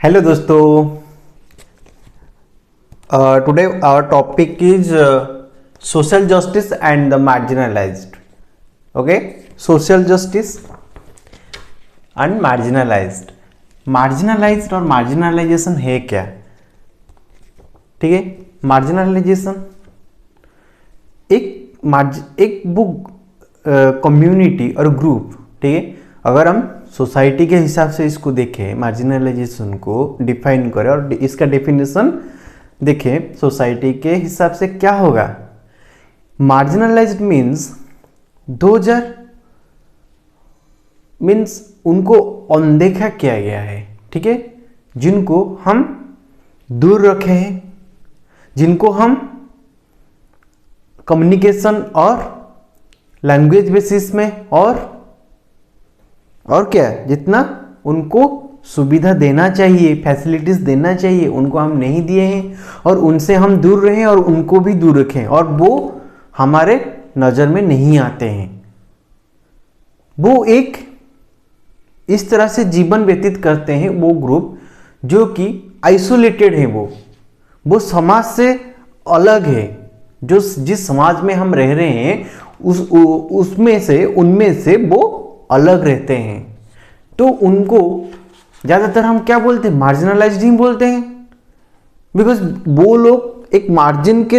Hello दोस्तों, today our topic is social justice and the marginalized. Okay, social justice and marginalized. Marginalized और marginalization है क्या? ठीक है, मार्जिनलाइजेशन एक बुक कम्युनिटी और ग्रुप. ठीक है, अगर हम सोसाइटी के हिसाब से इसको देखें, मार्जिनलाइजेशन को डिफाइन करें और इसका डेफिनेशन देखें सोसाइटी के हिसाब से क्या होगा. मार्जिनलाइज्ड मीन्स मीन्स उनको अनदेखा किया गया है. ठीक है, जिनको हम दूर रखे हैं, जिनको हम कम्युनिकेशन और लैंग्वेज बेसिस में और क्या जितना उनको सुविधा देना चाहिए, फैसिलिटीज देना चाहिए, उनको हम नहीं दिए हैं और उनसे हम दूर रहें और उनको भी दूर रखें और वो हमारे नज़र में नहीं आते हैं. वो एक इस तरह से जीवन व्यतीत करते हैं वो ग्रुप जो कि आइसोलेटेड है, वो समाज से अलग है. जो जिस समाज में हम रह रहे हैं उनमें से वो अलग रहते हैं. तो उनको ज़्यादातर हम क्या बोलते हैं? मार्जिनलाइज्ड ही बोलते हैं. बिकॉज वो लोग एक मार्जिन के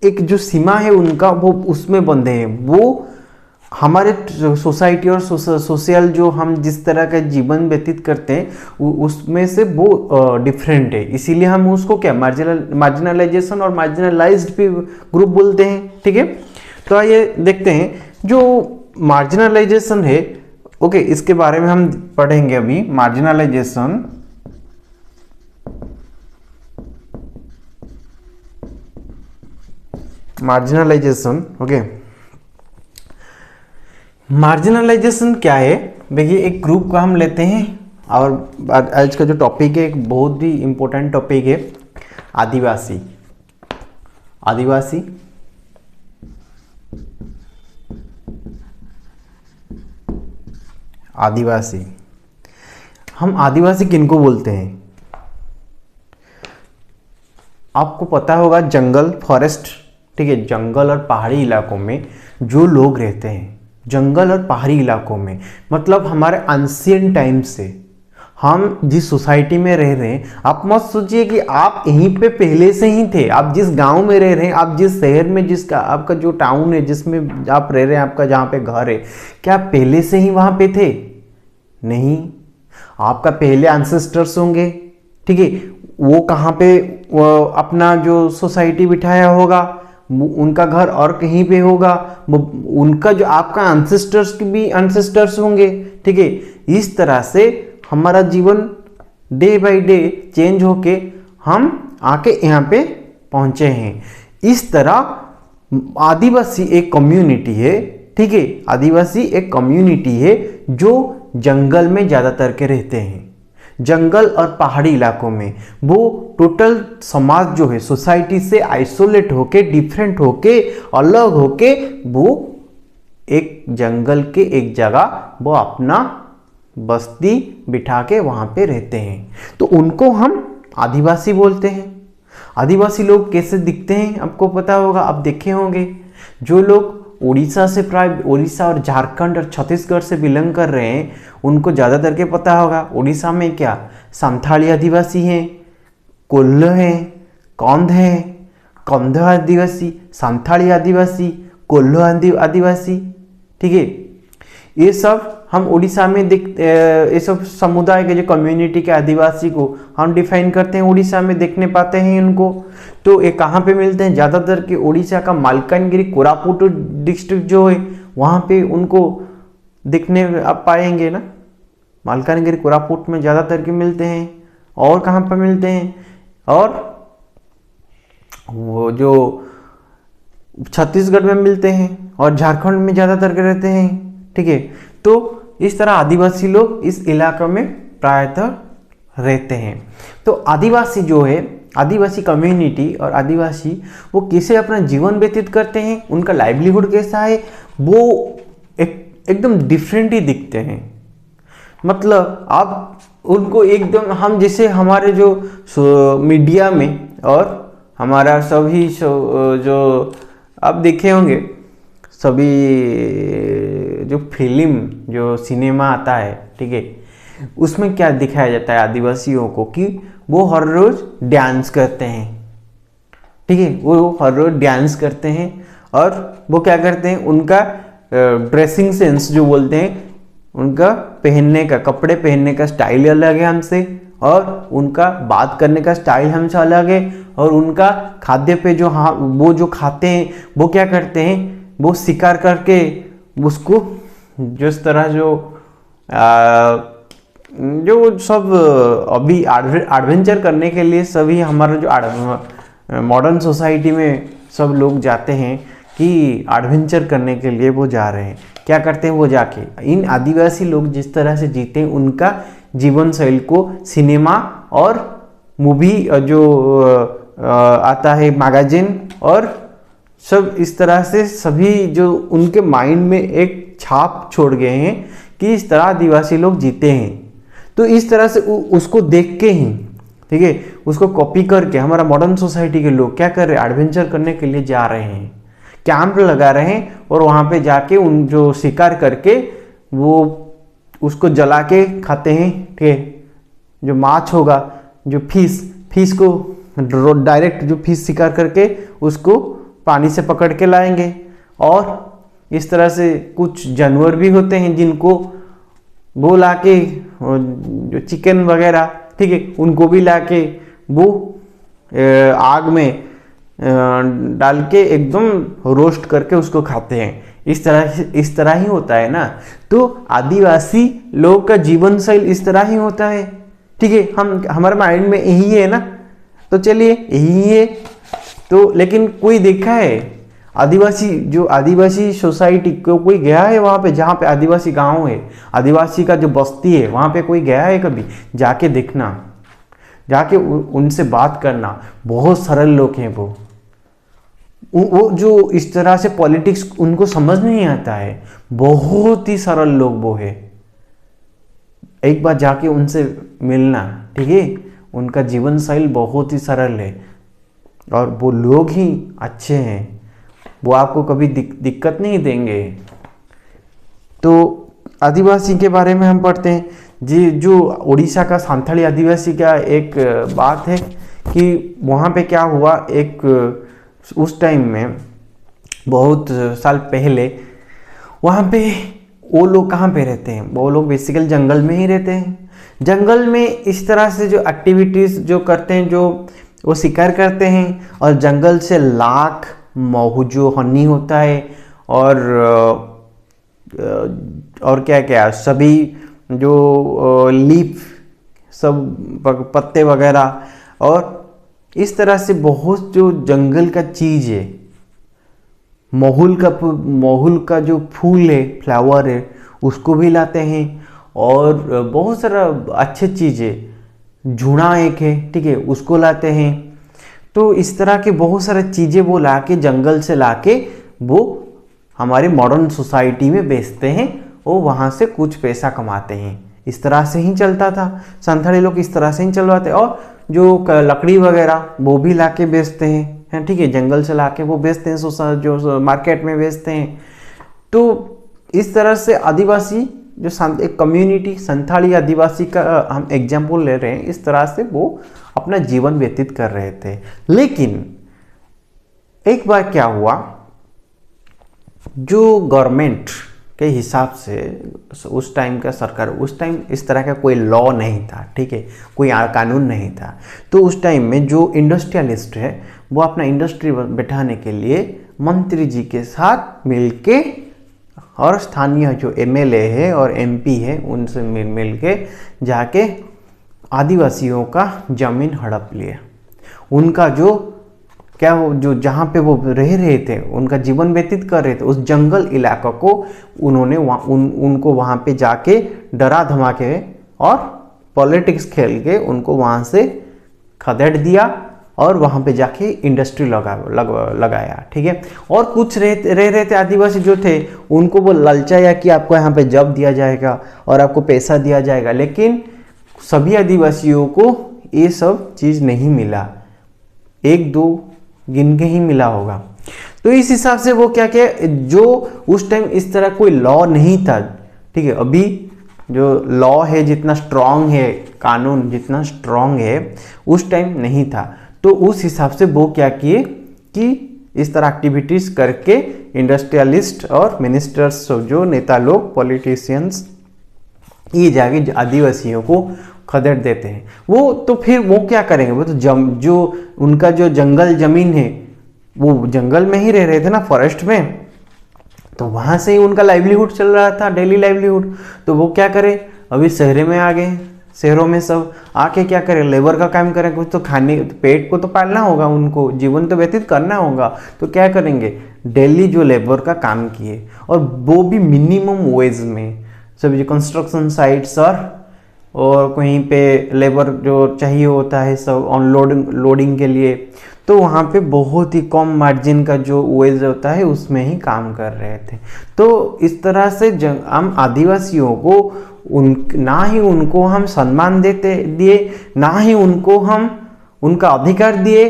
एक जो सीमा है उनका वो उसमें बंधे हैं. वो हमारे सोसाइटी और सोशल जो हम जिस तरह का जीवन व्यतीत करते हैं उसमें से वो डिफरेंट है. इसीलिए हम उसको क्या मार्जिनलाइजेशन और मार्जिनलाइज्ड भी ग्रुप बोलते हैं. ठीक है, तो आइए देखते हैं जो मार्जिनलाइजेशन है. ओके, इसके बारे में हम पढ़ेंगे अभी. मार्जिनलाइजेशन ओके, मार्जिनलाइजेशन क्या है? देखिए, एक ग्रुप का हम लेते हैं और आज का जो टॉपिक है एक बहुत ही इंपॉर्टेंट टॉपिक है, आदिवासी. हम आदिवासी किनको बोलते हैं? आपको पता होगा, जंगल, फॉरेस्ट. ठीक है, जंगल और पहाड़ी इलाकों में जो लोग रहते हैं, जंगल और पहाड़ी इलाकों में, मतलब हमारे एंशिएंट टाइम से हम जिस सोसाइटी में रह रहे हैं, आप मत सोचिए कि आप यहीं पे पहले से ही थे. आप जिस गांव में रह रहे हैं, आप जिस शहर में, जिसका आपका जो टाउन है जिसमें आप रह रहे हैं, आपका जहाँ पे घर है, क्या आप पहले से ही वहाँ पे थे? नहीं, आपका पहले एंसेस्टर्स होंगे. ठीक है, वो कहाँ पे वो अपना जो सोसाइटी बिठाया होगा, उनका घर और कहीं पे होगा, उनका जो आपका एंसेस्टर्स की भी एंसेस्टर्स होंगे. ठीक है, इस तरह से हमारा जीवन डे बाय डे चेंज होके हम आके यहाँ पे पहुँचे हैं. इस तरह आदिवासी एक कम्युनिटी है. ठीक है, आदिवासी एक कम्युनिटी है जो जंगल में ज़्यादातर के रहते हैं. जंगल और पहाड़ी इलाकों में वो टोटल समाज जो है सोसाइटी से आइसोलेट होके, डिफरेंट होके, अलग होके, वो एक जंगल के एक जगह वो अपना बस्ती बिठा के वहाँ पे रहते हैं. तो उनको हम आदिवासी बोलते हैं. आदिवासी लोग कैसे दिखते हैं आपको पता होगा, आप देखे होंगे. जो लोग उड़ीसा और झारखंड और छत्तीसगढ़ से बिलोंग कर रहे हैं उनको ज़्यादातर के पता होगा. उड़ीसा में क्या संथाली आदिवासी हैं, कोल्हो हैं, कौंध हैं, कौंध आदिवासी, संथाली आदिवासी, कोल्हो आदिवासी. ठीक है, ये सब हम उड़ीसा में ये सब समुदाय के जो कम्युनिटी के आदिवासी को हम डिफाइन करते हैं, उड़ीसा में देखने पाते हैं इनको. तो ये कहाँ पे मिलते हैं? ज़्यादातर के उड़ीसा का मालकानगिरी, कोरापुट डिस्ट्रिक्ट जो है वहाँ पे उनको दिखने आप पाएंगे ना. मालकानगिरी, कोरापुट में ज़्यादातर के मिलते हैं. और कहाँ पर मिलते हैं? और वो जो छत्तीसगढ़ में मिलते हैं और झारखंड में ज़्यादातर के रहते हैं. ठीक है, तो इस तरह आदिवासी लोग इस इलाके में प्रायतः रहते हैं. तो आदिवासी जो है, आदिवासी कम्युनिटी और आदिवासी वो कैसे अपना जीवन व्यतीत करते हैं, उनका लाइवलीहुड कैसा है, वो एकदम डिफरेंट ही दिखते हैं. मतलब आप उनको एकदम हम जैसे हमारे जो मीडिया में और हमारा सभी जो आप देखे होंगे सभी जो फिल्म जो सिनेमा आता है, ठीक है, उसमें क्या दिखाया जाता है आदिवासियों को कि वो हर रोज डांस करते हैं, ठीक है, वो हर रोज डांस करते हैं और वो क्या करते हैं, उनका ड्रेसिंग सेंस जो बोलते हैं, उनका पहनने का कपड़े पहनने का स्टाइल अलग है हमसे, और उनका बात करने का स्टाइल हमसे अलग है, और उनका खाद्य पे जो हाँ वो जो खाते हैं वो क्या करते हैं, वो शिकार करके उसको जिस तरह जो सब अभी एडवेंचर करने के लिए सभी हमारा जो मॉडर्न सोसाइटी में सब लोग जाते हैं कि एडवेंचर करने के लिए वो जा रहे हैं, क्या करते हैं वो जाके इन आदिवासी लोग जिस तरह से जीते हैं उनका जीवन शैली को सिनेमा और मूवी जो आता है मैगजीन और सब इस तरह से सभी जो उनके माइंड में एक छाप छोड़ गए हैं कि इस तरह आदिवासी लोग जीते हैं। तो इस तरह से उसको देख के ही, ठीक है, उसको कॉपी करके हमारा मॉडर्न सोसाइटी के लोग क्या कर रहे हैं, एडवेंचर करने के लिए जा रहे हैं, कैंप लगा रहे हैं और वहाँ पे जाके उन जो शिकार करके वो उसको जला के खाते हैं, ठीक है, जो माछ होगा जो फिश को डायरेक्ट जो फिश शिकार करके उसको पानी से पकड़ के लाएंगे। और इस तरह से कुछ जानवर भी होते हैं जिनको वो लाके जो चिकन वगैरह, ठीक है, उनको भी लाके वो आग में डाल के एकदम रोस्ट करके उसको खाते हैं। इस तरह ही होता है ना। तो आदिवासी लोग का जीवन शैली इस तरह ही होता है, ठीक है, हमारे माइंड में यही है ना, तो चलिए यही है। तो लेकिन कोई देखा है आदिवासी सोसाइटी को कोई गया है वहाँ पे जहाँ पे आदिवासी गांव है, आदिवासी का जो बस्ती है वहाँ पे कोई गया है कभी? जाके देखना, जाके उनसे बात करना। बहुत सरल लोग हैं वो जो इस तरह से पॉलिटिक्स उनको समझ नहीं आता है, बहुत ही सरल लोग वो है। एक बार जाके उनसे मिलना, ठीक है, उनका जीवन शैली बहुत ही सरल है और वो लोग ही अच्छे हैं, वो आपको कभी दिक्कत नहीं देंगे। तो आदिवासी के बारे में हम पढ़ते हैं जी, जो उड़ीसा का सांथाली आदिवासी का एक बात है कि वहाँ पे क्या हुआ, एक उस टाइम में बहुत साल पहले वहाँ पे वो लोग कहाँ पे रहते हैं, वो लोग बेसिकली जंगल में ही रहते हैं। जंगल में इस तरह से जो एक्टिविटीज़ जो करते हैं, जो वो शिकार करते हैं और जंगल से लाख महू जो हनी होता है और क्या क्या सभी जो लीफ सब पत्ते वगैरह, और इस तरह से बहुत जो जंगल का चीज़ है, महूल का जो फूल है, फ्लावर है, उसको भी लाते हैं और बहुत सारा अच्छे चीज़ें, झुना एक है, ठीक है, उसको लाते हैं। तो इस तरह के बहुत सारे चीज़ें वो लाके जंगल से लाके वो हमारे मॉडर्न सोसाइटी में बेचते हैं और वहाँ से कुछ पैसा कमाते हैं। इस तरह से ही चलता था, संथाली लोग इस तरह से ही चलवाते। और जो लकड़ी वगैरह वो भी लाके बेचते हैं, ठीक है, जंगल से लाके वो बेचते हैं, जो मार्केट में बेचते हैं। तो इस तरह से आदिवासी जो एक कम्युनिटी संथाली आदिवासी का हम एग्जाम्पल ले रहे हैं, इस तरह से वो अपना जीवन व्यतीत कर रहे थे। लेकिन एक बार क्या हुआ, जो गवर्नमेंट के हिसाब से उस टाइम का सरकार, उस टाइम इस तरह का कोई लॉ नहीं था, ठीक है, कोई कानून नहीं था। तो उस टाइम में जो इंडस्ट्रियलिस्ट है वो अपना इंडस्ट्री बैठाने के लिए मंत्री जी के साथ मिलके और स्थानीय जो एमएलए है और एमपी है उनसे मिल के जाके आदिवासियों का जमीन हड़प लिया। उनका जो क्या वो जो जहाँ पे वो रह रहे थे, उनका जीवन व्यतीत कर रहे थे, उस जंगल इलाका को उन्होंने उनको वहाँ पे जाके डरा धमाके और पॉलिटिक्स खेल के उनको वहाँ से खदेड़ दिया और वहाँ पे जाके इंडस्ट्री लगाया, ठीक है। और कुछ रह रहे थे आदिवासी जो थे, उनको वो ललचाया कि आपको यहाँ पे जॉब दिया जाएगा और आपको पैसा दिया जाएगा, लेकिन सभी आदिवासियों को ये सब चीज़ नहीं मिला, एक दो गिन के ही मिला होगा। तो इस हिसाब से वो क्या क्या जो उस टाइम इस तरह कोई लॉ नहीं था, ठीक है। अभी जो लॉ है जितना स्ट्रांग है, कानून जितना स्ट्रांग है, उस टाइम नहीं था। तो उस हिसाब से वो क्या किए कि इस तरह एक्टिविटीज करके इंडस्ट्रियलिस्ट और मिनिस्टर्स, जो नेता लोग, पॉलिटिशियंस, ये जाके आदिवासियों को खदेड़ देते हैं। वो तो फिर वो क्या करेंगे, वो तो जो उनका जो जंगल जमीन है, वो जंगल में ही रह रहे थे ना, फॉरेस्ट में, तो वहां से ही उनका लाइवलीहुड चल रहा था, डेली लाइवलीहुड। तो वो क्या करे, अभी शहर में आ गए, शहरों में सब आके क्या करें, लेबर का काम करें, कुछ तो खाने, पेट को तो पालना होगा, उनको जीवन तो व्यतीत करना होगा। तो क्या करेंगे, डेली जो लेबर का काम किए, और वो भी मिनिमम वेज में। सब जो कंस्ट्रक्शन साइट्स और कहीं पे लेबर जो चाहिए होता है सब लोडिंग के लिए, तो वहाँ पे बहुत ही कम मार्जिन का जो वेज होता है उसमें ही काम कर रहे थे। तो इस तरह से हम आदिवासियों को ना ही उनको हम सम्मान दिए, ना ही उनको हम उनका अधिकार दिए,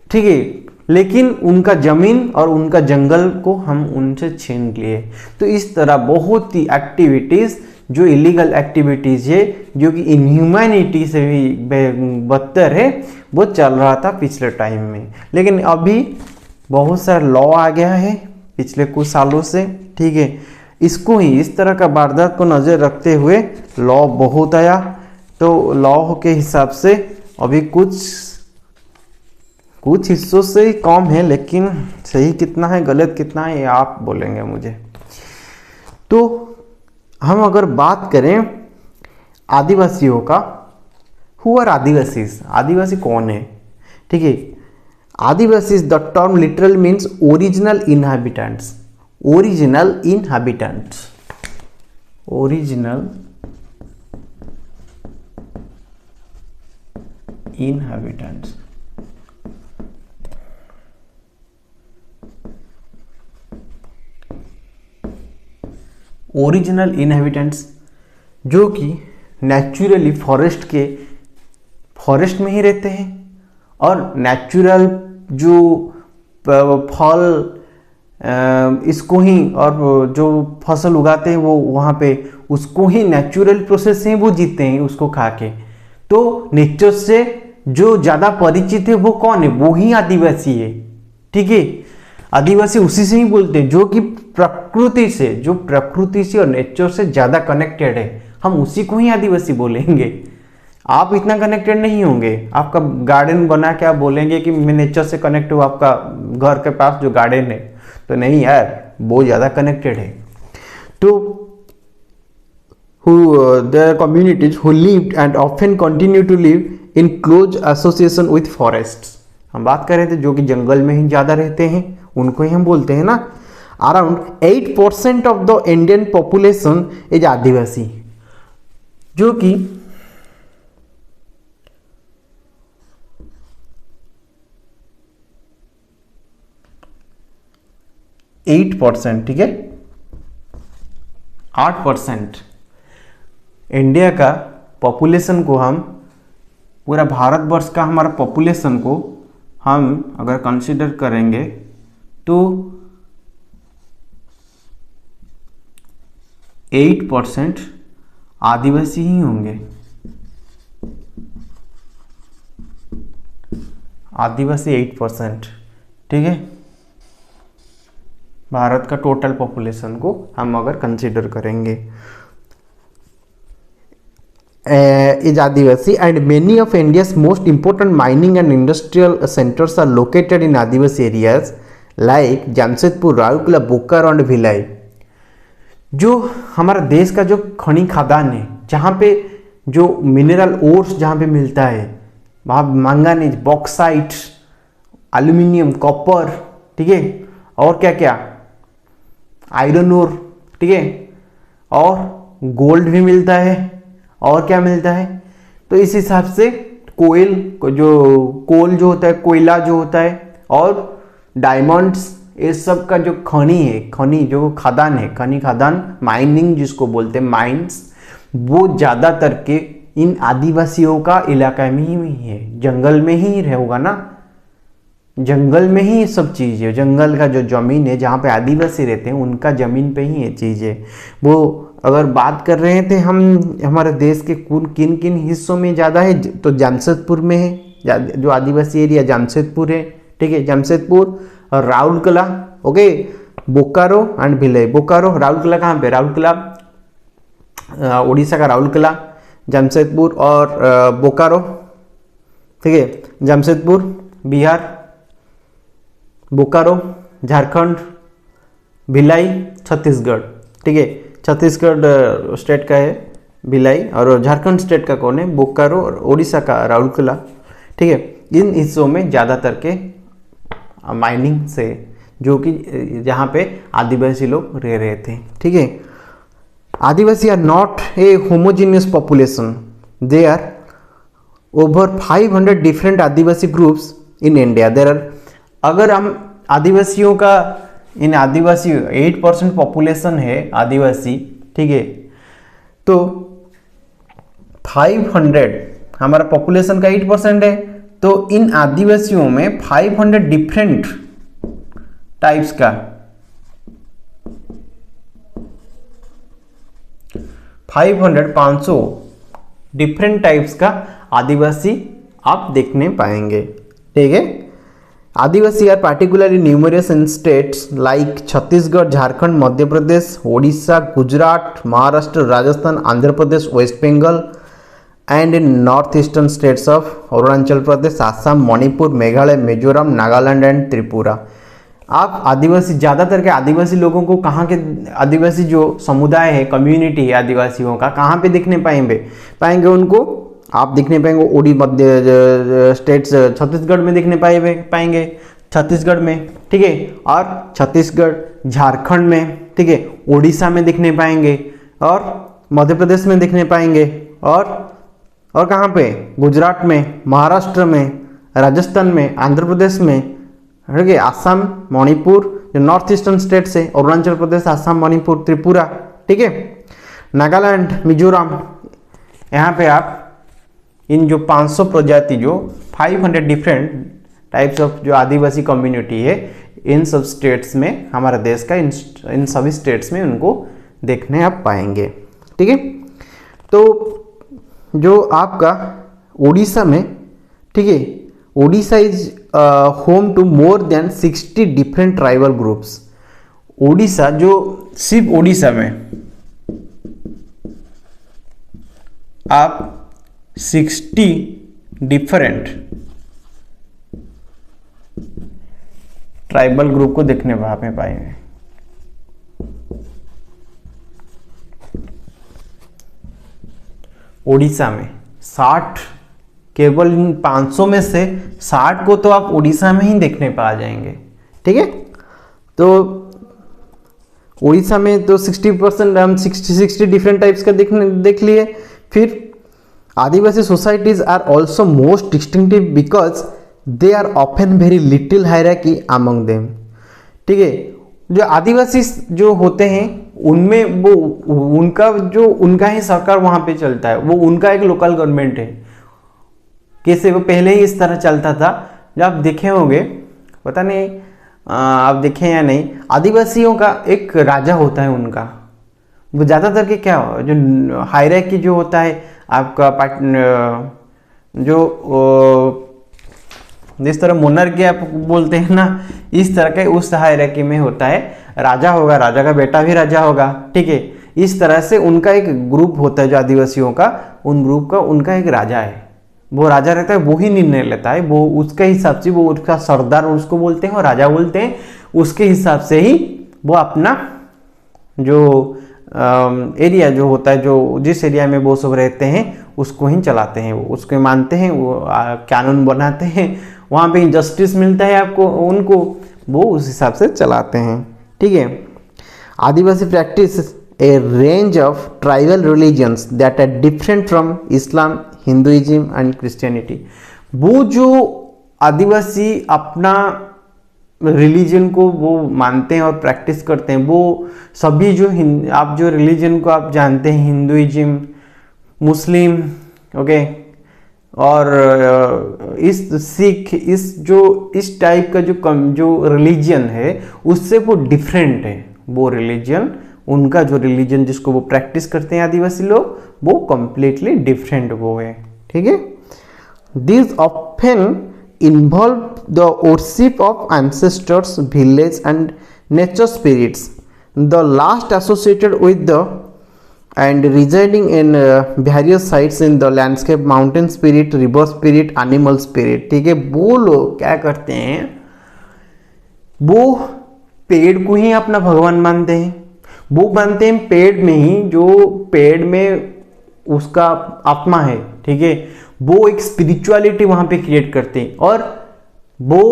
ठीक है, लेकिन उनका जमीन और उनका जंगल को हम उनसे छीन लिए। तो इस तरह बहुत ही एक्टिविटीज जो इलीगल एक्टिविटीज है, जो कि इनह्यूमैनिटी से भी बदतर है, वो चल रहा था पिछले टाइम में। लेकिन अभी बहुत सारा लॉ आ गया है पिछले कुछ सालों से, ठीक है। इसको ही, इस तरह का वारदात को नज़र रखते हुए लॉ बहुत आया। तो लॉ के हिसाब से अभी कुछ हिस्सों से ही कम है, लेकिन सही कितना है गलत कितना है ये आप बोलेंगे मुझे। तो हम अगर बात करें आदिवासियों का, हु आर आदिवासीज, आदिवासी कौन है, ठीक है। Adivasis, the term literal means original inhabitants, original inhabitants, original inhabitants. Original inhabitants जो कि नेचुरली फॉरेस्ट में ही रहते हैं, और नेचुरल जो फल इसको ही, और जो फसल उगाते हैं वो वहाँ पे उसको ही नेचुरल प्रोसेस से वो जीते हैं उसको खा के। तो नेचर से जो ज़्यादा परिचित है वो कौन है, वो ही आदिवासी है, ठीक है। आदिवासी उसी से ही बोलते हैं जो कि प्रकृति से और नेचर से ज़्यादा कनेक्टेड है, हम उसी को ही आदिवासी बोलेंगे। आप इतना कनेक्टेड नहीं होंगे, आपका गार्डन बना के आप बोलेंगे कि मैं नेचर से कनेक्ट हूँ, आपका घर के पास जो गार्डन है, तो नहीं यार, वो ज़्यादा कनेक्टेड है। तो there are communities who lived and often continue to live in close association with forests। हम बात कर रहे थे जो कि जंगल में ही ज़्यादा रहते हैं, उनको ही हम बोलते हैं ना। Around 8% of the Indian population is Adivasi, जो कि 8%, ठीक है, 8% इंडिया का पॉपुलेशन को, हम पूरा भारतवर्ष का हमारा पॉपुलेशन को हम अगर कंसीडर करेंगे तो 8% आदिवासी ही होंगे, आदिवासी 8%, ठीक है, भारत का टोटल पॉपुलेशन को हम अगर कंसीडर करेंगे। is Adivasi, and many of India's most important mining and industrial centers are located in Adivasi areas like Jamshedpur, Raurkela, Bokaro and Bhilai। जो हमारा देश का जो खनि खदान है, जहाँ पे जो मिनरल ओर्स जहाँ पे मिलता है, वहाँ मैंगनीज, बॉक्साइट, एल्यूमिनियम, कॉपर, ठीक है, और क्या क्या, आयरन ओर, ठीक है, और गोल्ड भी मिलता है, और क्या मिलता है। तो इस हिसाब से कोल जो होता है, कोयला जो होता है, और डायमंड्स, ये सब का जो खनि है, खनि जो खदान है, खनि खदान, माइनिंग जिसको बोलते हैं, माइंस, वो ज़्यादातर के इन आदिवासियों का इलाका में ही है, जंगल में ही होगा ना, जंगल में ही सब चीज़ है। जंगल का जो ज़मीन है जहाँ पे आदिवासी रहते हैं उनका ज़मीन पे ही ये चीज़ है। वो अगर बात कर रहे थे हम हमारे देश के किन किन हिस्सों में ज़्यादा है, तो जमशेदपुर में है, जो आदिवासी एरिया जमशेदपुर है, ठीक है, जमशेदपुर और राउरकेला, ओके, बोकारो एंड भिलाई। बोकारो, राउरकेला कहाँ पे, राउरकेला उड़ीसा का राउरकेला, जमशेदपुर और बोकारो, ठीक है, जमशेदपुर बिहार, बोकारो झारखंड, भिलाई छत्तीसगढ़, ठीक है, छत्तीसगढ़ स्टेट का है भिलाई और झारखंड स्टेट का कौन है, बोकारो, और उड़ीसा का राउरकेला, ठीक है। इन हिस्सों में ज़्यादातर के माइनिंग से जो कि जहाँ पे आदिवासी लोग रह रहे थे, ठीक है। Adivasi are not a homogeneous population, they are over 500 different Adivasi groups in India. There are, अगर हम आदिवासियों का, इन आदिवासी 8% पॉपुलेशन है आदिवासी, ठीक है, तो 500 हमारा पॉपुलेशन का 8% है, तो इन आदिवासियों में 500 डिफरेंट टाइप्स का 500 डिफरेंट टाइप्स का आदिवासी आप देखने पाएंगे, ठीक है। Adivasi are particularly numerous in states like Chhattisgarh, Jharkhand, Madhya Pradesh, Odisha, Gujarat, Maharashtra, Rajasthan, Andhra Pradesh, West Bengal and in north eastern states of Arunachal Pradesh, Assam, Manipur, Meghalaya, Mizoram, Nagaland and Tripura. आप आदिवासी, ज़्यादातर के आदिवासी लोगों को कहाँ के, आदिवासी जो समुदाय है, कम्युनिटी है आदिवासियों का, कहाँ पे दिखने पाएंगे उनको आप दिखने पाएंगे ओडी मध्य स्टेट्स, छत्तीसगढ़ में दिखने पाएंगे छत्तीसगढ़ में, ठीक है, और छत्तीसगढ़, झारखंड में, ठीक है, उड़ीसा में दिखने पाएंगे और मध्य प्रदेश में दिखने पाएंगे और कहाँ पे, गुजरात में, महाराष्ट्र में, राजस्थान में, आंध्र प्रदेश में, ठीक है, आसाम, मणिपुर, जो नॉर्थ ईस्टर्न स्टेट्स है, अरुणाचल प्रदेश, आसाम, मणिपुर, त्रिपुरा, ठीक है, नागालैंड, मिजोरम, यहाँ पे आप इन जो 500 प्रजाति, जो 500 डिफरेंट टाइप्स ऑफ जो आदिवासी कम्युनिटी है, इन सब स्टेट्स में, हमारे देश का इन सभी स्टेट्स में उनको देखने आप पाएंगे, ठीक है। तो जो आपका उड़ीसा में, ठीक है, Orissa is home to more than 60 different tribal groups. Orissa, जो सिर्फ उड़ीसा में आप 60 डिफरेंट ट्राइबल ग्रुप को देखने में पाएंगे। उड़ीसा में 60, केवल इन 500 में से 60 को तो आप उड़ीसा में ही देखने पा जाएंगे, ठीक है। तो उड़ीसा में तो 60% हम 60 डिफरेंट टाइप्स का देख लिए। फिर Adivasi societies are also most distinctive because they are often very little hierarchy among them, ठीक है। जो आदिवासी जो होते हैं उनमें वो उनका ही सरकार वहाँ पे चलता है, वो उनका एक लोकल गवर्नमेंट है। कैसे, वो पहले ही इस तरह चलता था। जब आप देखे होंगे, पता नहीं आप देखें या नहीं, आदिवासियों का एक राजा होता है उनका। वो ज़्यादातर के क्या हो, जो हायरार्की जो होता है आपका जो जिस तरह मोनार्की आप बोलते हैं ना, इस तरह के उस हायरार्की में होता है। राजा होगा, राजा का बेटा भी राजा होगा, ठीक है। इस तरह से उनका एक ग्रुप होता है जो आदिवासियों का, उन ग्रुप का उनका एक राजा है। वो राजा रहता है, वो ही निर्णय लेता है, वो उसके हिसाब से, वो उसका सरदार उसको बोलते हैं और राजा बोलते हैं। उसके हिसाब से ही वो अपना जो एरिया जो होता है, जो जिस एरिया में वो सब रहते हैं उसको ही चलाते हैं, वो उसको मानते हैं, वो कानून बनाते हैं। वहाँ पे जस्टिस मिलता है आपको, उनको, वो उस हिसाब से चलाते हैं, ठीक है। Adivasi practise a range of tribal religions that are different from Islam, Hinduism and Christianity. वो जो आदिवासी अपना रिलीजन को वो मानते हैं और प्रैक्टिस करते हैं, वो सभी जो आप जो रिलीजन को आप जानते हैं, हिंदुइज्म, मुस्लिम, ओके। और इस टाइप का जो रिलीजन है उससे वो डिफरेंट है। वो रिलीजन, उनका जो रिलीजन जिसको वो प्रैक्टिस करते हैं आदिवासी लोग, वो कंप्लीटली डिफरेंट वो है, ठीक है। This often involve the worship of ancestors, village and nature spirits, the last associated with the and residing in various sites in the landscape, mountain spirit, river spirit, animal spirit, ठीक है। वो लोग क्या करते हैं, वो पेड़ को ही अपना भगवान मानते हैं। वो मानते हैं पेड़ में ही, जो पेड़ में उसका आत्मा है, ठीक है, वो एक स्पिरिचुअलिटी वहां पे क्रिएट करते हैं। और वो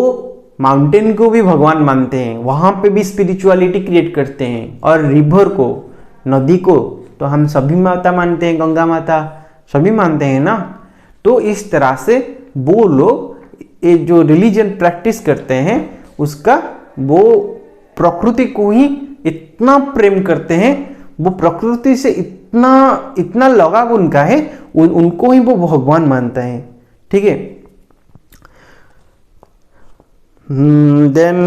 माउंटेन को भी भगवान मानते हैं, वहां पे भी स्पिरिचुअलिटी क्रिएट करते हैं। और रिवर को, नदी को तो हम सभी माता मानते हैं, गंगा माता सभी मानते हैं ना। तो इस तरह से वो लोग ये जो रिलीजन प्रैक्टिस करते हैं उसका, वो प्रकृति को ही इतना प्रेम करते हैं, वो प्रकृति से इतना लगाव उनका है, उनको ही वो भगवान मानते हैं, ठीक है। देन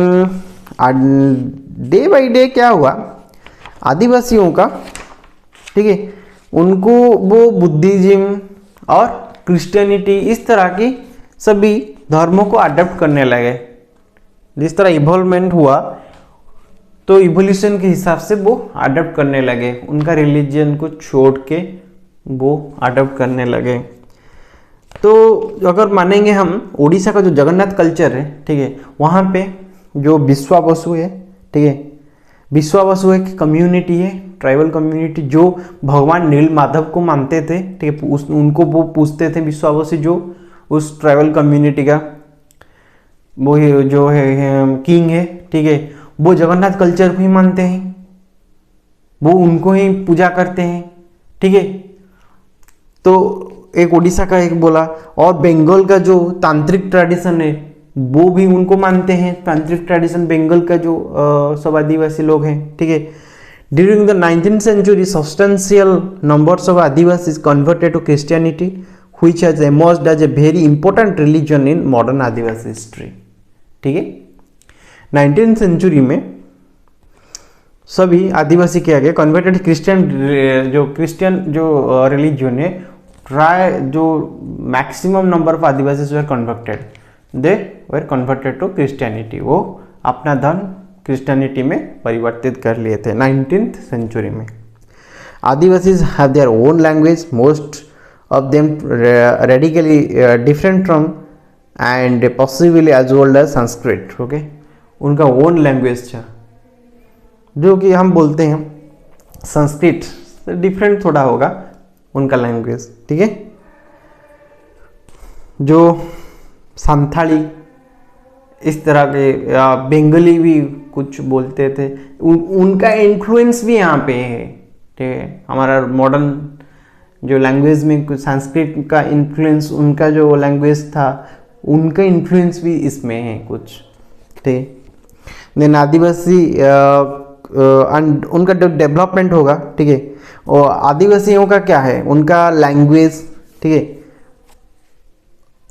डे बाय डे क्या हुआ, आदिवासियों का, ठीक है, उनको वो बुद्धिज्म और क्रिश्चियनिटी इस तरह की सभी धर्मों को अडॉप्ट करने लगे। जिस तरह इवॉल्वमेंट हुआ तो इवोल्यूशन के हिसाब से वो अडॉप्ट करने लगे, उनका रिलीजन को छोड़ के वो अडॉप्ट करने लगे। तो अगर मानेंगे हम उड़ीसा का जो जगन्नाथ कल्चर है, ठीक है, वहाँ पे जो विश्वावसु है, ठीक है, विश्वावसु एक कम्युनिटी है, ट्राइबल कम्युनिटी, जो भगवान नील माधव को मानते थे, ठीक है। उनको वो पूछते थे विश्वावसु, जो उस ट्राइबल कम्युनिटी का वो जो है किंग है, ठीक है, वो जगन्नाथ कल्चर को ही मानते हैं, वो उनको ही पूजा करते हैं, ठीक है। तो एक उड़ीसा का एक बोला, और बंगाल का जो तांत्रिक ट्रेडिशन है वो भी उनको मानते हैं, तांत्रिक ट्रेडिशन बंगाल का जो सब आदिवासी लोग हैं, ठीक है। During the 19th century, substantial numbers of Adivasis converted to Christianity, which has emerged as a very important religion in modern Adivasi history, ठीक है। 19th century में सभी आदिवासी क्या गए, कन्वर्टेड क्रिश्चियन जो रिलीजन है, जो maximum number of adivasi were converted, they were converted to Christianity, वो अपना धर्म क्रिश्चियनिटी में परिवर्तित कर लिए थे 19th century में। Adivasis have their own language, most of them radically different from and possibly as old as Sanskrit, okay. उनका ओन लैंग्वेज था, जो कि हम बोलते हैं संस्कृत से डिफरेंट थोड़ा होगा उनका लैंग्वेज, ठीक है। जो संथाली इस तरह के, बंगाली भी कुछ बोलते थे, उनका इन्फ्लुएंस भी यहाँ पे है, ठीक है। हमारा मॉडर्न जो लैंग्वेज में कुछ संस्कृत का इन्फ्लुएंस, उनका जो लैंग्वेज था उनका इन्फ्लुएंस भी इसमें है कुछ, ठीक। देन आदिवासी एंड उनका जो डेवलपमेंट होगा, ठीक है, और आदिवासियों का क्या है, उनका लैंग्वेज, ठीक है,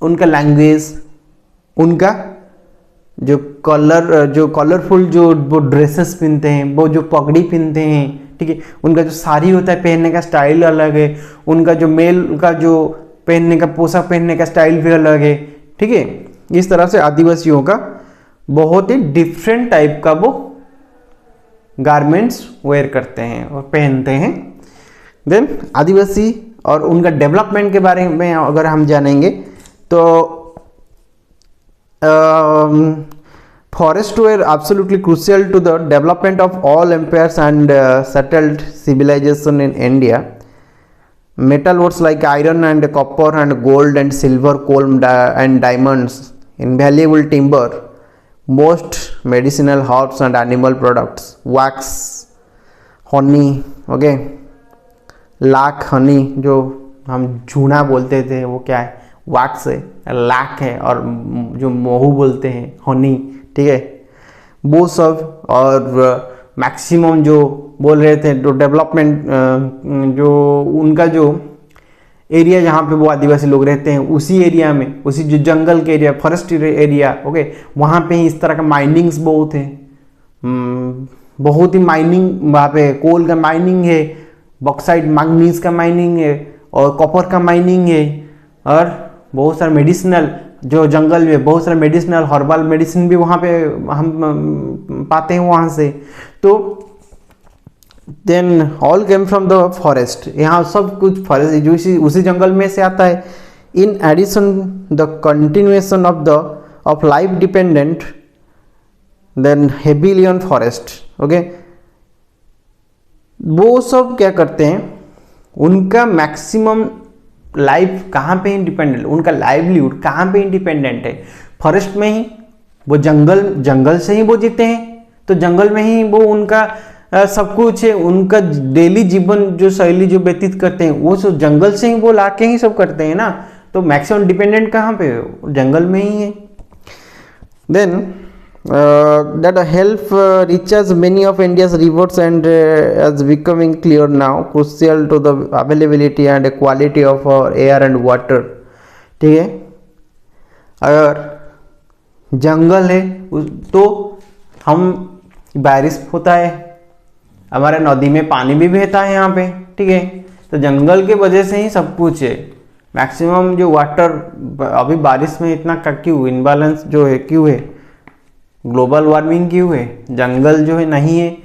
उनका लैंग्वेज, उनका जो कलरफुल जो वो ड्रेसेस पहनते हैं, वो जो पगड़ी पहनते हैं, ठीक है, उनका जो साड़ी होता है पहनने का स्टाइल अलग है, उनका जो मेल का जो पहनने का पोशाक पहनने का स्टाइल भी अलग है, ठीक है। इस तरह से आदिवासियों का बहुत ही डिफरेंट टाइप का वो गारमेंट्स वेयर करते हैं और पहनते हैं। देन आदिवासी और उनका डेवलपमेंट के बारे में अगर हम जानेंगे तो forests were absolutely crucial to the development of all empires and settled civilization in India. Metal ores like iron and copper and gold and silver, coal and diamonds, invaluable timber, most medicinal herbs and animal products, wax, honey, okay, lakh, Honey जो हम जूना बोलते थे वो क्या है, wax है, लाख है, और जो मोहू बोलते हैं हनी, ठीक है, वो सब। और मैक्सिमम जो बोल रहे थे, जो डेवलपमेंट जो उनका जो एरिया जहाँ पे वो आदिवासी लोग रहते हैं, उसी एरिया में, उसी जो जंगल के एरिया, फॉरेस्ट एरिया, ओके, वहाँ पे ही इस तरह का माइनिंग्स बहुत है। बहुत ही माइनिंग, वहाँ पे कोल का माइनिंग है, बॉक्साइट मैंगनीज का माइनिंग है, और कॉपर का माइनिंग है, और बहुत सारे मेडिसिनल, जो जंगल में बहुत सारे मेडिसिनल हर्बल मेडिसिन भी वहाँ पे हम पाते हैं वहाँ से। तो then all came from the forest, यहाँ सब कुछ फॉरेस्ट जो उसी जंगल में से आता है। In addition the continuation of life dependent then heavily on forest, okay. वो सब क्या करते हैं, उनका मैक्सिमम लाइफ कहाँ पे इंडिपेंडेंट, उनका लाइवलीहुड कहाँ पे इंडिपेंडेंट है, फॉरेस्ट में ही। वो जंगल से ही वो जीते हैं, तो जंगल में ही वो उनका सब कुछ है, उनका डेली जीवन जो शैली जो व्यतीत करते हैं वो सब जंगल से ही वो लाके ही सब करते हैं ना। तो मैक्सिमम डिपेंडेंट कहाँ पे, जंगल में ही है। Then that help reaches many of India's rivers and as becoming clear now crucial to the availability and quality of our air and water, ठीक है। अगर जंगल है तो हम बारिश होता है, हमारे नदी में पानी भी बहता है यहाँ पे, ठीक है। तो जंगल के वजह से ही सब कुछ है। मैक्सिमम जो वाटर, अभी बारिश में इतना क्यों इनबैलेंस जो है, क्यों है, ग्लोबल वार्मिंग क्यों है, जंगल जो है नहीं है।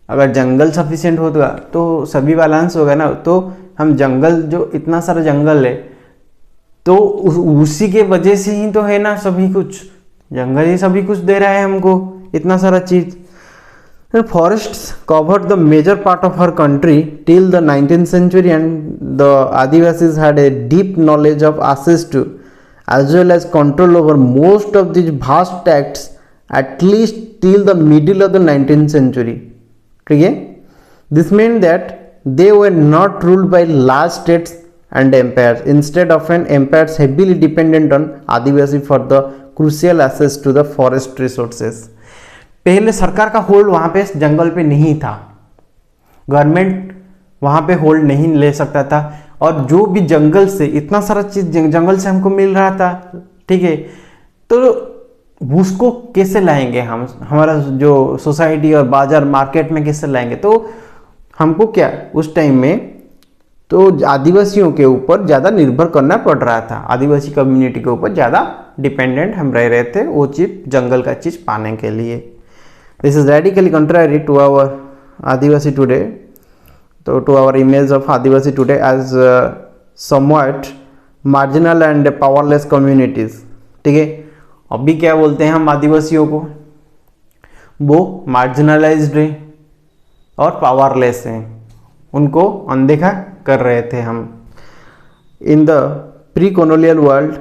अगर जंगल सफिशिएंट होगा तो सभी बैलेंस होगा ना। तो हम जंगल, जो इतना सारा जंगल है, तो उसी के वजह से ही तो है ना सभी कुछ, जंगल ही सभी कुछ दे रहा है हमको, इतना सारा चीज। Forests covered the major part of our country till the 19th century, and the Adivasis had a deep knowledge of access to as well as control over most of these vast tracts at least till the middle of the 19th century, ठीक है। This meant that they were not ruled by large states and empires. Instead, often empires heavily dependent on Adivasi for the crucial access to the forest resources. पहले सरकार का hold वहाँ पे जंगल पे नहीं था, गवर्नमेंट वहाँ पे होल्ड नहीं ले सकता था, और जो भी जंगल से इतना सारा चीज जंगल से हमको मिल रहा था, ठीक है। तो उसको कैसे लाएंगे हम, हमारा जो सोसाइटी और बाजार मार्केट में कैसे लाएंगे। तो हमको क्या उस टाइम में तो आदिवासियों के ऊपर ज़्यादा निर्भर करना पड़ रहा था, आदिवासी कम्युनिटी के ऊपर ज़्यादा डिपेंडेंट हम रह रहे थे वो चीज, जंगल का चीज़ पाने के लिए। This is radically contrary to our Adivasi today, to our image of Adivasi today as somewhat marginal and powerless communities, ठीक है। अभी क्या बोलते हैं हम आदिवासियों को, वो मार्जिनलाइज्ड है और पावरलेस हैं, उनको अनदेखा कर रहे थे हम। In the pre-colonial world,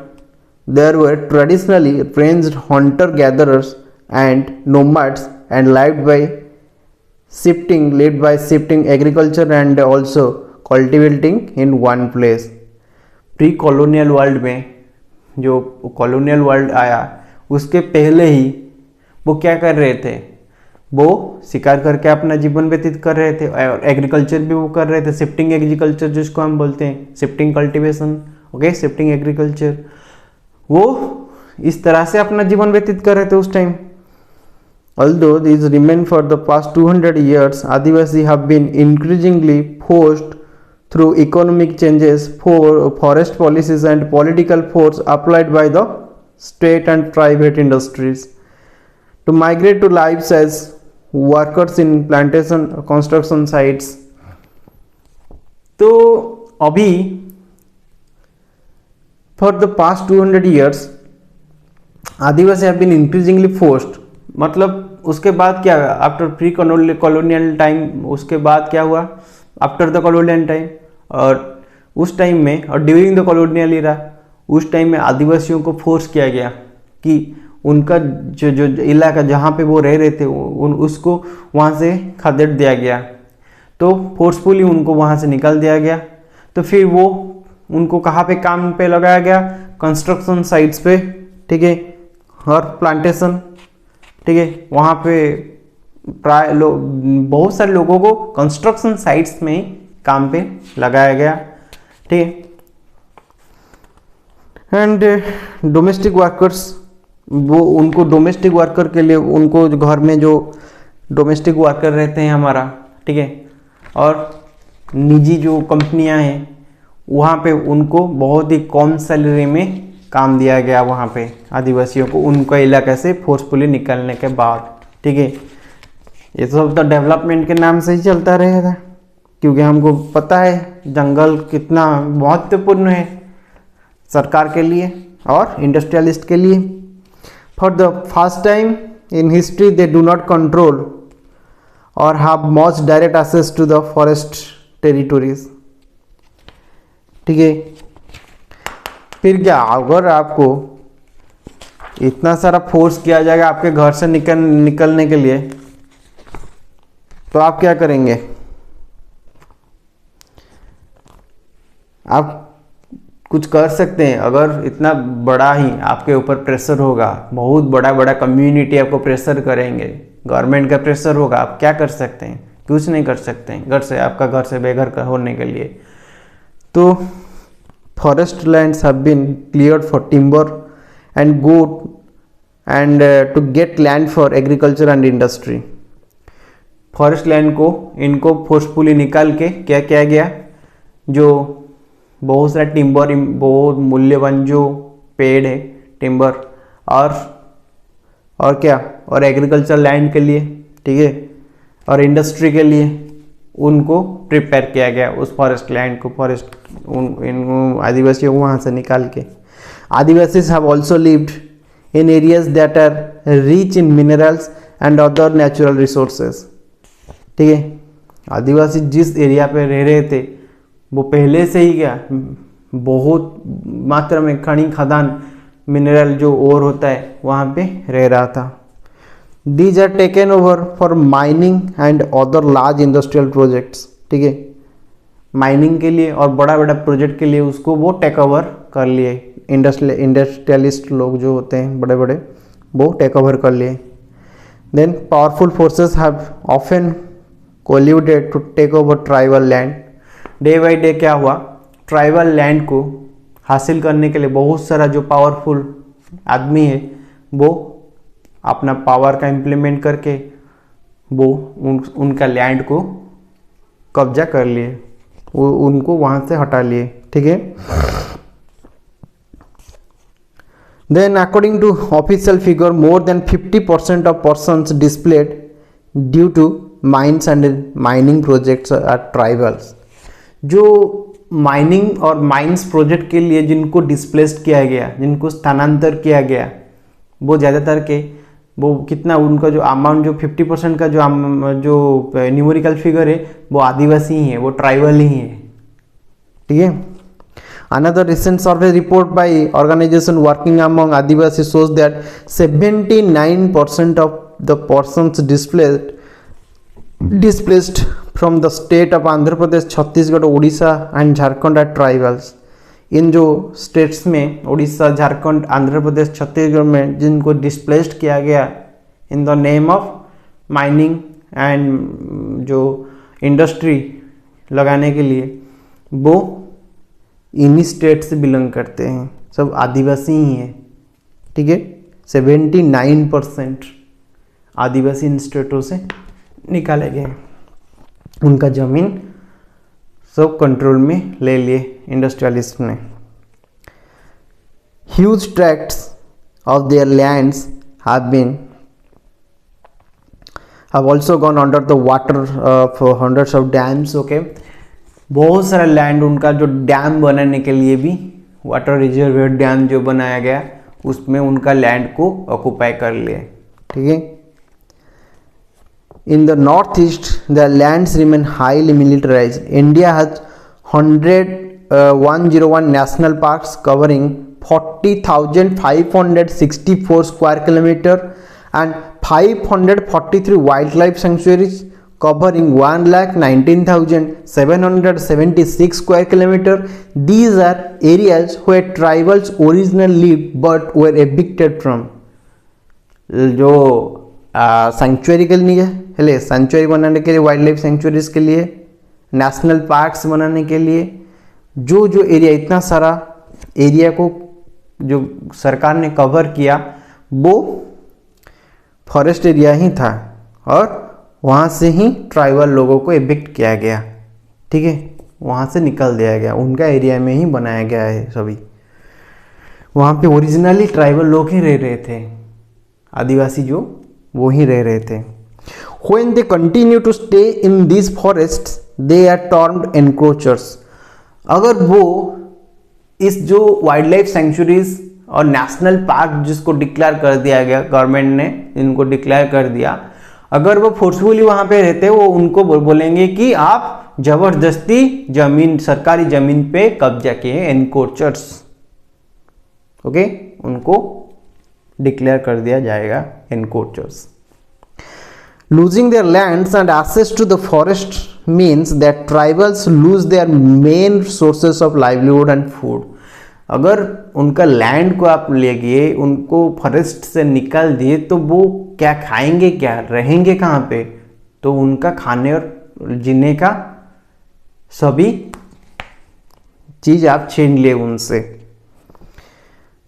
there were traditionally ranged hunter-gatherers and nomads and lived by shifting agriculture and also cultivating in one place. Pre colonial world में, जो कॉलोनियल वर्ल्ड आया उसके पहले ही वो क्या कर रहे थे, वो शिकार करके अपना जीवन व्यतीत कर रहे थे, और एग्रीकल्चर भी वो कर रहे थे, शिफ्टिंग एग्रीकल्चर जिसको हम बोलते हैं, shifting cultivation, okay, shifting agriculture. वो इस तरह से अपना जीवन व्यतीत कर रहे थे उस time. Although these remain for the past 200 years, Adivasi have been increasingly forced through economic changes, forest policies and political force applied by the state and private industries to migrate to lives as workers in plantation construction sites. तो अभी for the past 200 years, Adivasi have been increasingly forced, मतलब उसके बाद क्या, after pre colonial time, उसके बाद क्या हुआ आफ्टर द कॉलोनियल टाइम, और उस टाइम में और ड्यूरिंग द कॉलोनियल इरा, उस टाइम में आदिवासियों को फोर्स किया गया कि उनका जो इलाका जहाँ पे वो रह रहे थे उसको वहाँ से खदेड़ दिया गया, तो फोर्सफुली उनको वहाँ से निकाल दिया गया। तो फिर वो उनको कहाँ पे काम पे लगाया गया, कंस्ट्रक्शन साइट्स पे, ठीक है, और प्लांटेशन, ठीक है। वहाँ पे प्राय बहुत सारे लोगों को कंस्ट्रक्शन साइट्स में काम पे लगाया गया, ठीक है। एंड डोमेस्टिक वर्कर्स, वो उनको डोमेस्टिक वर्कर के लिए, उनको जो घर में जो डोमेस्टिक वर्कर रहते हैं हमारा, ठीक है, और निजी जो कंपनियां हैं वहाँ पे उनको बहुत ही कम सैलरी में काम दिया गया वहाँ पे आदिवासियों को, उनका इलाके से फोर्सफुली निकलने के बाद, ठीक है। ये सब तो डेवलपमेंट के नाम से ही चलता रहेगा, क्योंकि हमको पता है जंगल कितना महत्वपूर्ण है सरकार के लिए और इंडस्ट्रियलिस्ट के लिए। For the first time in history they do not control or have much direct access to the forest territories, ठीक है। फिर क्या, अगर आपको इतना सारा फोर्स किया जाएगा आपके घर से निकलने के लिए, तो आप क्या करेंगे? आप कुछ कर सकते हैं। अगर इतना बड़ा ही आपके ऊपर प्रेशर होगा, बहुत बड़ा बड़ा कम्युनिटी आपको प्रेशर करेंगे, गवर्नमेंट का प्रेशर होगा, आप क्या कर सकते हैं? कुछ नहीं कर सकते हैं घर से, आपका घर से बेघर होने के लिए। तो forest lands have been cleared for timber and goat and to get land for agriculture and industry. Forest land को इनको फोर्सफुली निकाल के क्या किया गया, जो बहुत सारा टिम्बर, बहुत मूल्यवान जो पेड़ है टिम्बर, और क्या, और एग्रीकल्चर लैंड के लिए, ठीक है, और इंडस्ट्री के लिए उनको प्रिपेयर किया गया उस फॉरेस्ट लैंड को, फॉरेस्ट इन आदिवासियों को वहाँ से निकाल के। Adivasis have also lived in areas that are rich in minerals and other natural resources, ठीक है। आदिवासी जिस एरिया पे रह रहे थे वो पहले से ही क्या बहुत मात्रा में खनिज खदान, मिनरल जो ओर होता है वहाँ पे रह रहा था। These are taken over for mining and other large industrial projects, ठीक है। माइनिंग के लिए और बड़ा बड़ा प्रोजेक्ट के लिए उसको वो टेक ओवर कर लिए, इंडस्ट्रियलिस्ट लोग जो होते हैं बड़े बड़े, वो टेक ओवर कर लिए। Then powerful forces have often colluded to take over tribal land. Day by day क्या हुआ, ट्राइबल लैंड को हासिल करने के लिए बहुत सारा जो पावरफुल आदमी है वो अपना पावर का इम्प्लीमेंट करके वो उनका लैंड को कब्जा कर लिए, वो उनको वहाँ से हटा लिए, ठीक है। Then according to official figure more than 50% of persons displaced due to mines and mining projects are tribals. जो माइनिंग और माइंस प्रोजेक्ट के लिए जिनको डिस्प्लेस्ड किया गया, जिनको स्थानांतर किया गया, वो ज़्यादातर के वो कितना उनका जो अमाउंट, जो 50% का जो न्यूमेरिकल फिगर है वो आदिवासी ही है, वो ट्राइबल ही है, ठीक है। Another recent survey report by organization working among Adivasi shows that 79% of the persons displaced from the state of Andhra Pradesh, Chhattisgarh, Odisha and Jharkhand are tribals. इन जो स्टेट्स में उड़ीसा, झारखंड, आंध्र प्रदेश, छत्तीसगढ़ में जिनको डिस्प्लेस्ड किया गया in the name of mining and जो industry लगाने के लिए, वो इन्हीं स्टेट से बिलोंग करते हैं, सब आदिवासी ही हैं, ठीक है। 79% आदिवासी इन स्टेटों से निकाले गए, उनका ज़मीन सब कंट्रोल में ले लिए इंडस्ट्रियलिस्ट ने। Huge tracts of their lands have also gone under the water for hundreds of dams, okay। बहुत सारा लैंड उनका जो डैम बनाने के लिए भी, वाटर रिजर्व डैम जो बनाया गया उसमें उनका लैंड को ऑक्युपाई कर लिए, ठीक है। In the northeast, the lands remain highly militarized. India has 101 national parks covering 40,564 square kilometer and 543 wildlife sanctuaries covering 1,19,776 square kilometer. These are areas where tribals originally lived but were evicted from. जो century के लिए हेले, century बनाने के लिए, wild life sanctuaries के लिए, national parks बनाने के लिए, जो एरिया, इतना सारा एरिया को जो सरकार ने कवर किया वो फॉरेस्ट एरिया ही था और वहाँ से ही ट्राइबल लोगों को एविक्ट किया गया, ठीक है, वहाँ से निकल दिया गया, उनका एरिया में ही बनाया गया है सभी। वहाँ पे ओरिजिनली ट्राइबल लोग ही रह रहे थे, आदिवासी जो वो ही रह रहे थे। When they continue to stay in these forests, they are termed encroachers। अगर वो इस जो वाइल्ड लाइफ सेंचुरीज और नेशनल पार्क जिसको डिक्लेयर कर दिया गया, गवर्नमेंट ने इनको डिक्लेयर कर दिया, अगर वो फोर्सफुली वहाँ पे रहते वो उनको बोलेंगे कि आप जबरदस्ती जमीन, सरकारी जमीन पे कब्जा किए, एनक्रोचर्स, ओके, उनको डिक्लेयर कर दिया जाएगा encroachers. Losing their lands and access to the forest means that tribals lose their main sources of livelihood and food। अगर उनका लैंड को आप ले गए, उनको फॉरेस्ट से निकाल दिए, तो वो क्या खाएंगे, क्या रहेंगे कहाँ पे, तो उनका खाने और जीने का सभी चीज आप छीन लिए उनसे।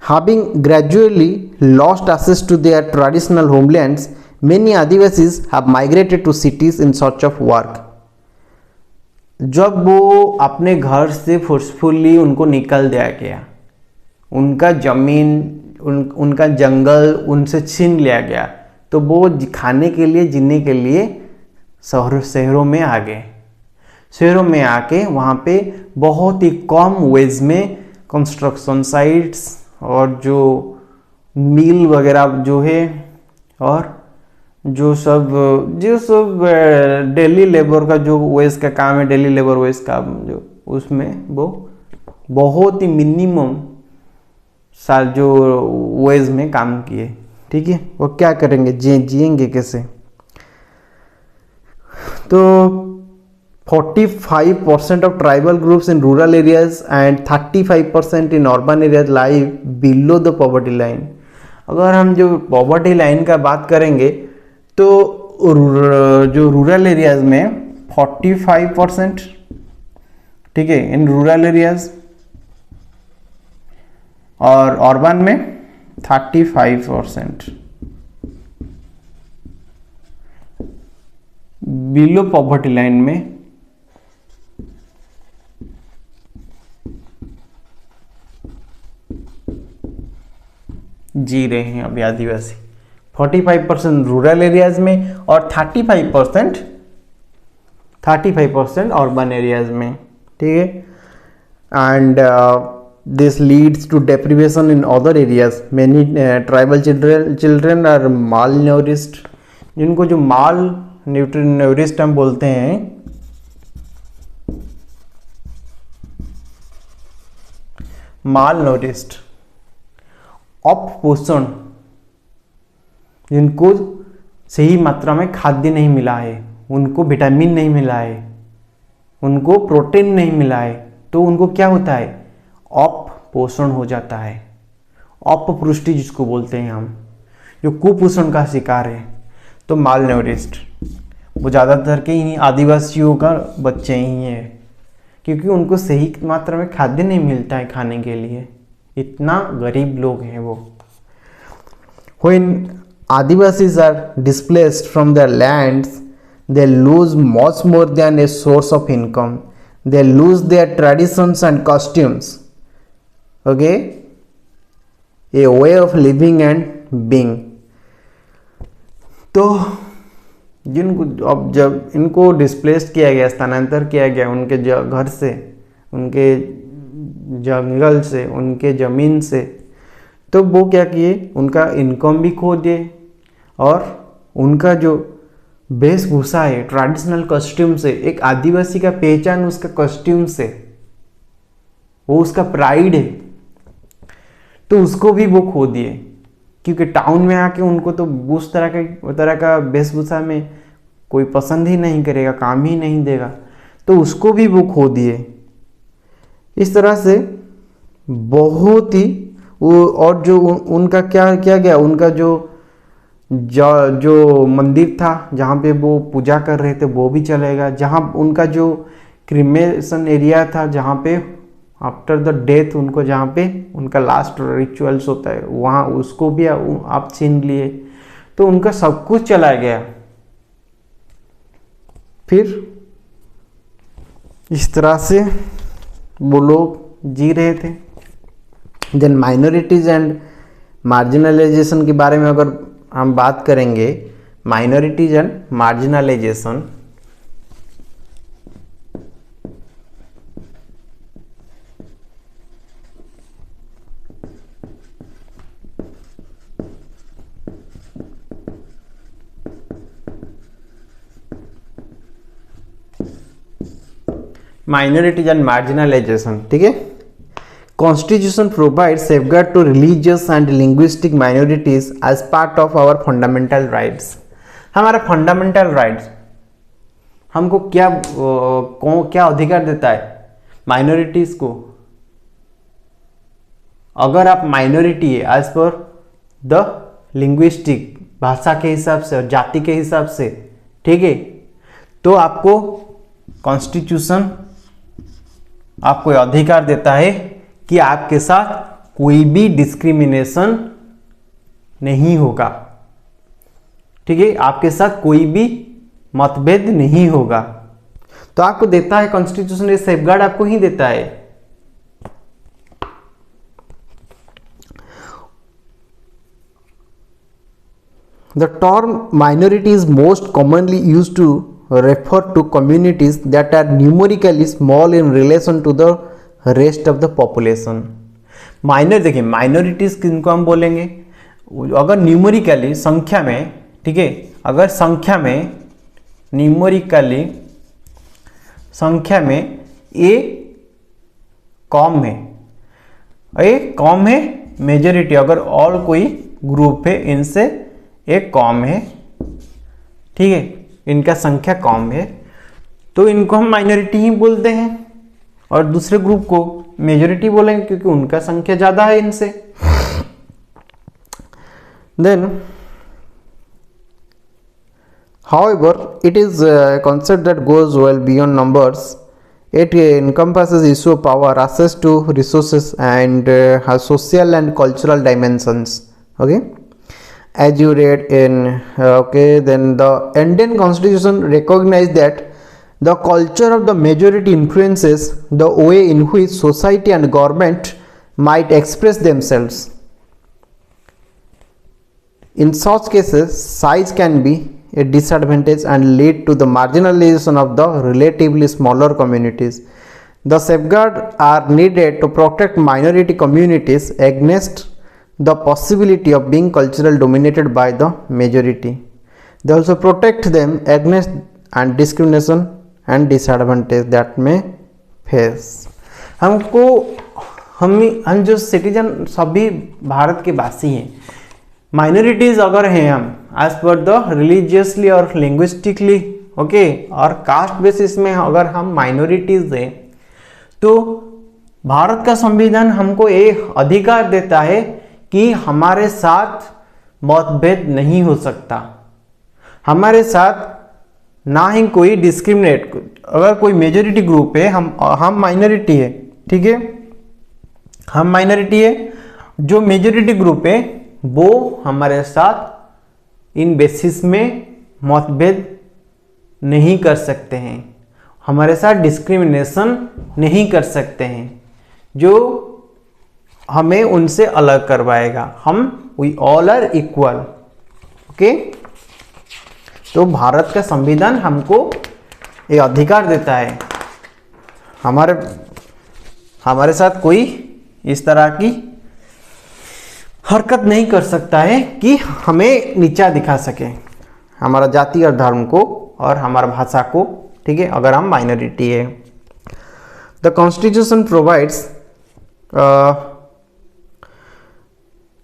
Having gradually lost access to their traditional homelands, many Adivasis have migrated to cities in search of work। जब वो अपने घर से फोर्सफुली उनको निकल दिया गया, उनका जमीन, उनका जंगल उनसे छीन लिया गया, तो वो खाने के लिए, जीने के लिए शहरों में आ गए। शहरों में आके वहाँ पे बहुत ही कम वेज में कंस्ट्रक्शन साइट्स और जो मिल वगैरह जो है और जो सब डेली लेबर का जो वेज का काम है, डेली लेबर वेज का जो, उसमें वो बहुत ही मिनिमम साल जो वेज में काम किए, ठीक है। वो क्या करेंगे, जिएंगे कैसे। तो 45% of tribal groups in rural areas and 35% in urban areas live below the poverty line। अगर हम जो पॉवर्टी लाइन का बात करेंगे तो जो रूरल एरियाज में 45%, ठीक है, इन रूरल एरियाज, और अर्बन में 35% बिलो पॉवर्टी लाइन में जी रहे हैं अभी आदिवासी। 45% रूरल एरियाज में और 35% अर्बन एरियाज में, ठीक है। And this leads to deprivation in other areas. Many tribal children are malnourished. जिनको जो माल न्यूरिस्ट हम बोलते हैं, माल न्यूरिस्ट, अपोषण, जिनको सही मात्रा में खाद्य नहीं मिला है, उनको विटामिन नहीं मिला है, उनको प्रोटीन नहीं मिला है, तो उनको क्या होता है, अपोषण हो जाता है। अपपुष्टि जिसको बोलते हैं हम, जो कुपोषण का शिकार है, तो माल न्यूरिस्ट वो ज़्यादातर के ही आदिवासियों का बच्चे ही हैं, क्योंकि उनको सही मात्रा में खाद्य नहीं मिलता है खाने के लिए, इतना गरीब लोग हैं वो। When Adivasis are displaced from their lands, they lose much more than a source of income. They lose their traditions and costumes, okay, a way of living and being। तो जिनको अब जब इनको डिस्प्लेस किया गया, स्थानांतर किया गया उनके घर से, उनके जंगल से, उनके ज़मीन से, तो वो क्या किए, उनका इनकम भी खो दिए और उनका जो वेशभूषा है, ट्रेडिशनल कॉस्ट्यूम से, एक आदिवासी का पहचान उसका कॉस्ट्यूम से, वो उसका प्राइड है, तो उसको भी वो खो दिए। क्योंकि टाउन में आके उनको तो उस तरह का वेशभूषा में कोई पसंद ही नहीं करेगा, काम ही नहीं देगा, तो उसको भी वो खो दिए। इस तरह से बहुत ही वो, और जो उनका क्या किया गया, उनका जो मंदिर था जहाँ पे वो पूजा कर रहे थे वो भी चलेगा, जहाँ उनका जो क्रिमेशन एरिया था जहाँ पे आफ्टर द डेथ उनको जहाँ पे उनका लास्ट रिचुअल्स होता है वहाँ उसको भी आप छीन लिए, तो उनका सब कुछ चला गया। फिर इस तरह से वो लोग जी रहे थे। देन माइनॉरिटीज एंड मार्जिनलाइजेशन के बारे में अगर हम बात करेंगे, minorities and marginalization, minorities and marginalization, ठीक है। Constitution provide safeguard to religious and linguistic minorities as part of our fundamental rights. हमारा फंडामेंटल राइट्स हमको क्या अधिकार देता है माइनॉरिटीज को। अगर आप माइनॉरिटी है एज पर द लिंग्विस्टिक, भाषा के हिसाब से और जाति के हिसाब से, ठीक है, तो आपको कॉन्स्टिट्यूशन आपको अधिकार देता है कि आपके साथ कोई भी डिस्क्रिमिनेशन नहीं होगा, ठीक है, आपके साथ कोई भी मतभेद नहीं होगा। तो आपको देता है कॉन्स्टिट्यूशन, ये सेफगार्ड आपको ही देता है। The term minority is most commonly used to refer to communities that are numerically small in relation to the rest of the population। Minor देखिए, माइनॉरिटीज किनको हम बोलेंगे, अगर न्यूमेरिकली संख्या में, ठीक है, अगर संख्या में न्यूमेरिकली संख्या में ये कम है, ये कम है मेजॉरिटी, अगर और कोई ग्रुप है इनसे एक कम है, ठीक है, इनका संख्या कम है, तो इनको हम माइनॉरिटी ही बोलते हैं, और दूसरे ग्रुप को मेजॉरिटी बोलेंगे क्योंकि उनका संख्या ज्यादा है इनसे। Then however it is a concept that goes well beyond numbers. It encompasses issue of power, access to resources, and has social and cultural dimensions. Okay, as you read in then the Indian Constitution recognized that the culture of the majority influences the way in which society and government might express themselves. In such cases, size can be a disadvantage and lead to the marginalization of the relatively smaller communities. The safeguards are needed to protect minority communities against the possibility of being culturally dominated by the majority. They also protect them against and discrimination and disadvantage that may face. हमको हम जो citizen सभी भारत के वासी हैं, minorities अगर हैं हम एज पर द रिलीजियसली और लिंग्विस्टिकली, ओके, और कास्ट बेसिस में अगर हम माइनॉरिटीज हैं, तो भारत का संविधान हमको एक अधिकार देता है कि हमारे साथ मतभेद नहीं हो सकता, हमारे साथ ना ही कोई डिस्क्रिमिनेट। अगर कोई मेजॉरिटी ग्रुप है, हम माइनॉरिटी है, ठीक है, हम माइनॉरिटी है, जो मेजॉरिटी ग्रुप है वो हमारे साथ इन बेसिस में मतभेद नहीं कर सकते हैं, हमारे साथ डिस्क्रिमिनेशन नहीं कर सकते हैं, जो हमें उनसे अलग करवाएगा। हम we all are equal, okay. तो भारत का संविधान हमको ये अधिकार देता है, हमारे साथ कोई इस तरह की हरकत नहीं कर सकता है कि हमें नीचा दिखा सके, हमारा जाति और धर्म को और हमारा भाषा को, ठीक है, अगर हम माइनॉरिटी है। The constitution provides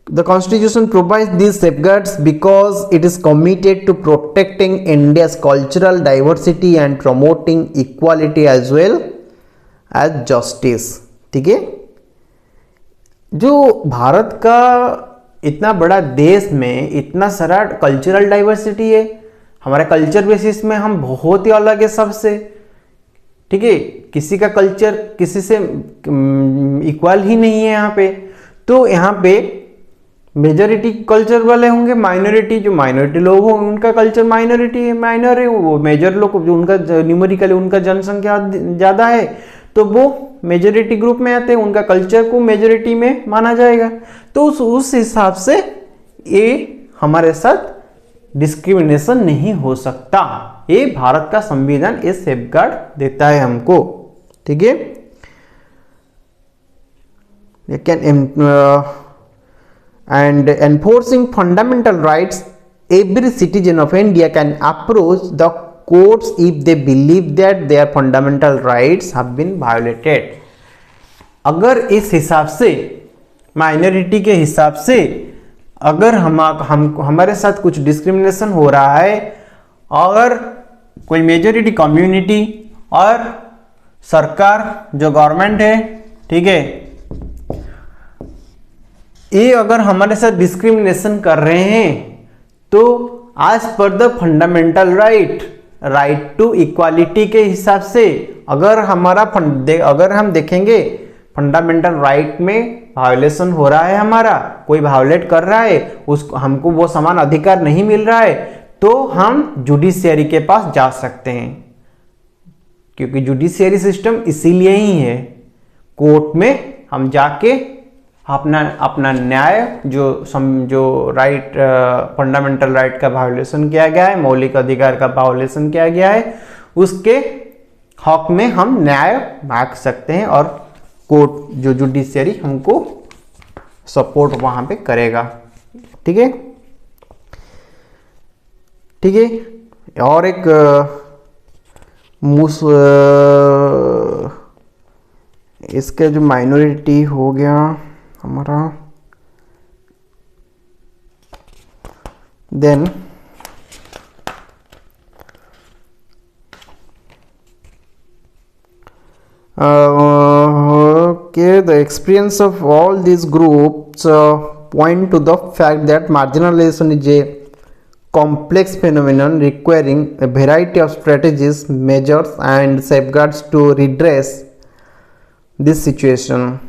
The Constitution provides these safeguards because it is committed to protecting India's cultural diversity and promoting equality as well as justice, ठीक है। जो भारत का इतना बड़ा देश में इतना सारा कल्चरल डाइवर्सिटी है, हमारे कल्चर बेसिस में हम बहुत ही अलग है सबसे, ठीक है, किसी का कल्चर किसी से इक्वल ही नहीं है यहाँ पे। तो यहाँ पे मेजॉरिटी कल्चर वाले होंगे, माइनॉरिटी जो माइनॉरिटी लोग होंगे उनका कल्चर माइनॉरिटी है, माइनर है, वो मेजर लोग जो उनका न्यूमेरिकली उनका जनसंख्या ज़्यादा है तो वो मेजॉरिटी ग्रुप में आते हैं, उनका कल्चर को मेजॉरिटी में माना जाएगा। तो उस हिसाब से ये हमारे साथ डिस्क्रिमिनेशन नहीं हो सकता। ये भारत का संविधान ये सेफगार्ड देता है हमको, ठीक है। And enforcing fundamental rights, every citizen of India can approach the courts if they believe that their fundamental rights have been violated। अगर इस हिसाब से माइनॉरिटी के हिसाब से अगर हमारे साथ कुछ डिस्क्रिमिनेशन हो रहा है, अगर कोई मेजॉरिटी कम्युनिटी और सरकार जो गवर्नमेंट है, ठीक है, ये अगर हमारे साथ डिस्क्रिमिनेशन कर रहे हैं तो आज पर the fundamental right to equality के हिसाब से अगर अगर हम देखेंगे फंडामेंटल राइट में वायोलेशन हो रहा है, हमारा कोई वायोलेट कर रहा है, उसको हमको वो समान अधिकार नहीं मिल रहा है, तो हम जुडिशियरी के पास जा सकते हैं, क्योंकि जुडिशियरी सिस्टम इसीलिए ही है। कोर्ट में हम जाके अपना न्याय जो राइट फंडामेंटल राइट का वायोलेशन किया गया है, मौलिक अधिकार का वायोलेशन किया गया है, उसके हक में हम न्याय मांग सकते हैं और कोर्ट जो जुडिशियरी हमको सपोर्ट वहां पे करेगा, ठीक है, ठीक है। और एक इसके जो माइनॉरिटी हो गया हमारा, then okay, the experience of all these groups point to the fact that marginalization is a complex phenomenon requiring a variety of strategies, measures and safeguards to redress this situation.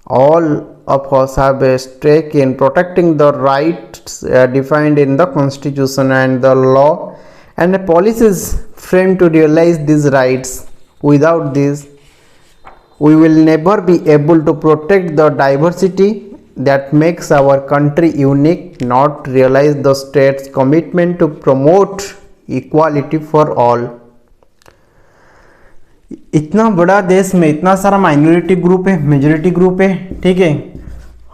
All of us have a stake in protecting the rights defined in the Constitution and the law and policies framed to realize these rights. Without this, we will never be able to protect the diversity that makes our country unique, not realize the state's commitment to promote equality for all. इतना बड़ा देश में इतना सारा minority group है, majority group है, ठीक है,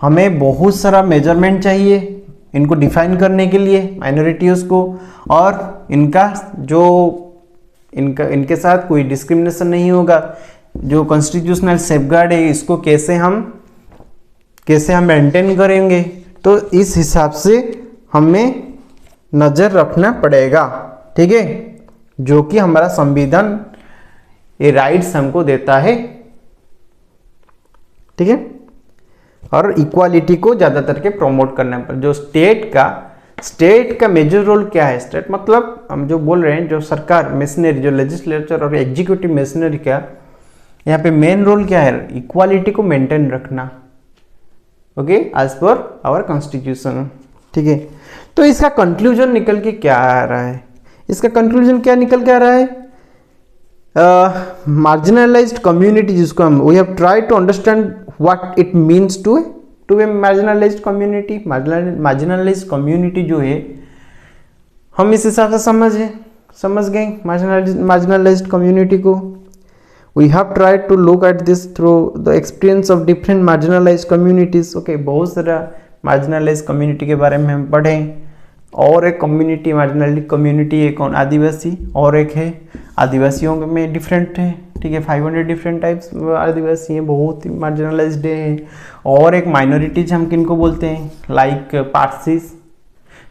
हमें बहुत सारा मेजरमेंट चाहिए इनको डिफाइन करने के लिए माइनॉरिटीज को, और इनके साथ कोई डिस्क्रिमिनेशन नहीं होगा। जो कॉन्स्टिट्यूशनल सेफगार्ड है इसको कैसे हम मेंटेन करेंगे, तो इस हिसाब से हमें नज़र रखना पड़ेगा, ठीक है, जो कि हमारा संविधान ये राइट्स हमको देता है, ठीक है। और इक्वालिटी को ज़्यादातर के प्रमोट करने पर जो स्टेट का मेजर रोल क्या है, स्टेट मतलब हम जो बोल रहे हैं जो सरकार मशीनरी, जो लेजिस्लेचर और एग्जीक्यूटिव मशीनरी का यहाँ पे मेन रोल क्या है, इक्वालिटी को मेंटेन रखना, okay, as per our constitution, ठीक है। तो इसका कंक्लूजन निकल के क्या आ रहा है, इसका कंक्लूजन क्या निकल के आ रहा है, marginalized community जिसको हम we have tried to understand what it means to a marginalized community। marginalized community जो है हम इस हिसाब से समझ गए marginalized community को। we have tried to look at this through the experience of different marginalized communities, okay, बहुत सारा marginalized community के बारे में हम पढ़ें। और एक कम्युनिटी मार्जिनल कम्युनिटी है कौन, आदिवासी, और एक है आदिवासियों में डिफरेंट है, ठीक है, 500 डिफरेंट टाइप्स आदिवासी हैं, बहुत ही मार्जिनलाइज्ड है। और एक माइनॉरिटीज हम किनको बोलते हैं, like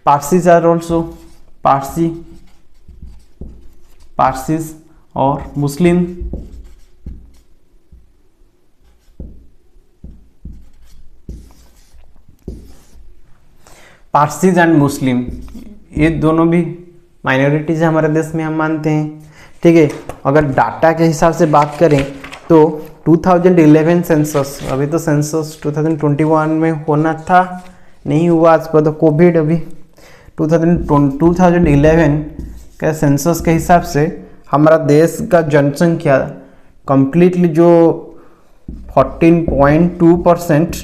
Parsis are also Parsis और मुस्लिम, पारसीज एंड मुस्लिम, ये दोनों भी माइनॉरिटीज हमारे देश में हम मानते हैं, ठीक है। अगर डाटा के हिसाब से बात करें तो 2011 सेंसस, अभी तो सेंसस 2021 में होना था, नहीं हुआ आज पर तो कोविड। अभी 2011 का सेंसस के हिसाब से हमारा देश का जनसंख्या कंप्लीटली जो 14.2%,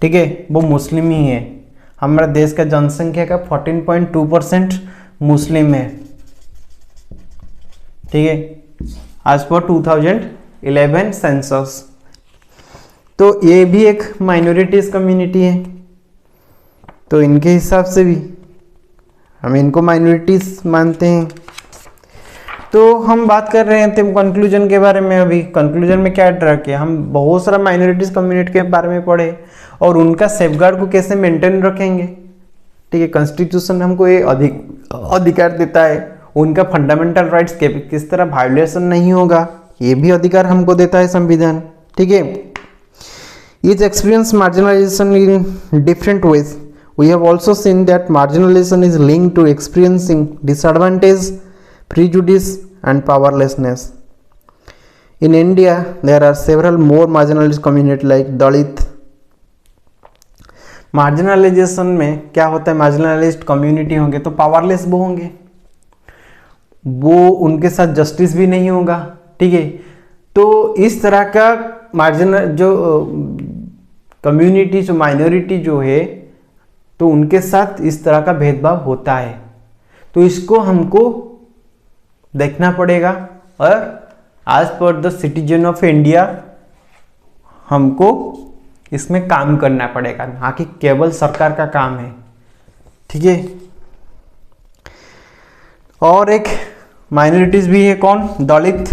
ठीक है, वो मुस्लिम ही है। हमारा देश का जनसंख्या का 14.2% मुस्लिम है, ठीक है, आज पर 2011 सेंसस। तो ये भी एक माइनॉरिटीज कम्युनिटी है, तो इनके हिसाब से भी हम इनको माइनॉरिटीज मानते हैं। तो हम बात कर रहे थे कंक्लूजन के बारे में। अभी कंक्लूजन में क्या ड्रा किया, हम बहुत सारा माइनॉरिटीज कम्युनिटी के बारे में पढ़े और उनका सेफगार्ड को कैसे मेंटेन रखेंगे, ठीक है। कॉन्स्टिट्यूशन हमको ये अधिकार देता है, उनका फंडामेंटल राइट्स के किस तरह वायोलेशन नहीं होगा, ये भी अधिकार हमको देता है संविधान, ठीक है। Each experience marginalization in different ways. We have also seen that marginalization is linked to experiencing disadvantage, prejudice and powerlessness. In India, there are several more marginalized communities like Dalit. Marginalisation में क्या होता है, marginalised community होंगे तो powerless वो होंगे, वो उनके साथ जस्टिस भी नहीं होगा, ठीक है। तो इस तरह का मार्जिनल जो कम्युनिटी जो माइनॉरिटी जो है तो उनके साथ इस तरह का भेदभाव होता है, तो इसको हमको देखना पड़ेगा और as per the citizen of India हमको इसमें काम करना पड़ेगा, ना कि केवल सरकार का काम है, ठीक है। और एक माइनॉरिटीज भी है, कौन, दलित।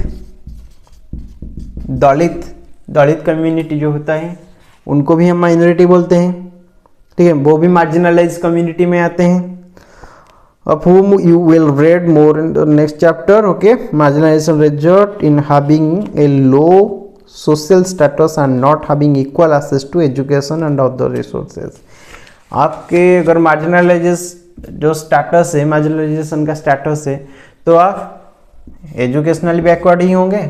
दलित कम्युनिटी जो होता है उनको भी हम माइनॉरिटी बोलते हैं, ठीक है, वो भी मार्जिनलाइज कम्युनिटी में आते हैं। of whom you will read more in the next chapter, okay. Marginalization result in having a low social status and not having equal access to education and other resources. आपके अगर marginalisation जो status है, marginalisation का status है, तो आप educationally backward ही होंगे,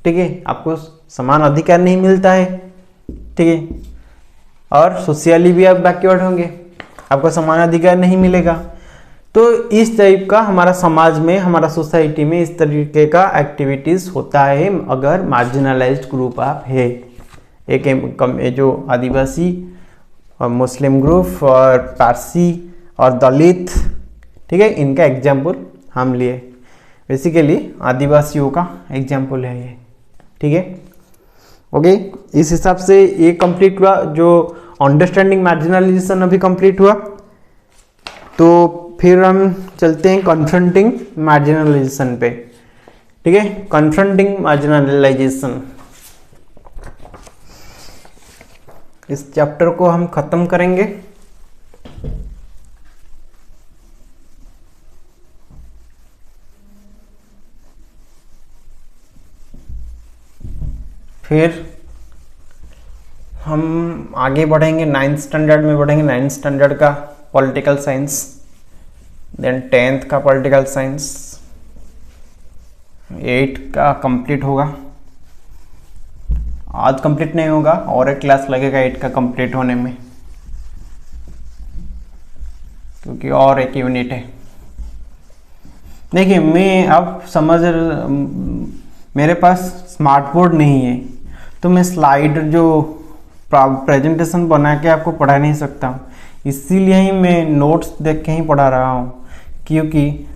ठीक है, आपको समान अधिकार नहीं मिलता है, ठीक है, और सोशली भी आप बैकवर्ड होंगे, आपको समान अधिकार नहीं मिलेगा। तो इस टाइप का हमारा समाज में, हमारा सोसाइटी में इस तरीके का एक्टिविटीज होता है अगर मार्जिनलाइज्ड ग्रुप आप है। एक जो आदिवासी और मुस्लिम ग्रुप और पारसी और दलित, ठीक है, इनका एग्जाम्पल हम लिए, बेसिकली आदिवासियों का एग्जाम्पल है ये, ठीक है, ओके। इस हिसाब से ये कंप्लीट हुआ, जो अंडरस्टैंडिंग मार्जिनलाइजेशन अभी कंप्लीट हुआ। तो फिर हम चलते हैं कन्फ्रंटिंग मार्जिनलाइजेशन पे, ठीक है। कन्फ्रंटिंग मार्जिनलाइजेशन, इस चैप्टर को हम खत्म करेंगे। फिर हम आगे बढ़ेंगे, 9th स्टैंडर्ड में बढ़ेंगे, 9th स्टैंडर्ड का पॉलिटिकल साइंस, देन 10th का पॉलिटिकल साइंस, 8 का कंप्लीट होगा, आज कंप्लीट नहीं होगा और एक क्लास लगेगा 8 का कंप्लीट होने में, क्योंकि और एक यूनिट है। देखिए, मैं अब समझ, मेरे पास स्मार्ट बोर्ड नहीं है तो मैं स्लाइड जो प्रेजेंटेशन बना के आपको पढ़ा नहीं सकता हूँ, इसीलिए ही मैं नोट्स देख के ही पढ़ा रहा हूँ। क्योंकि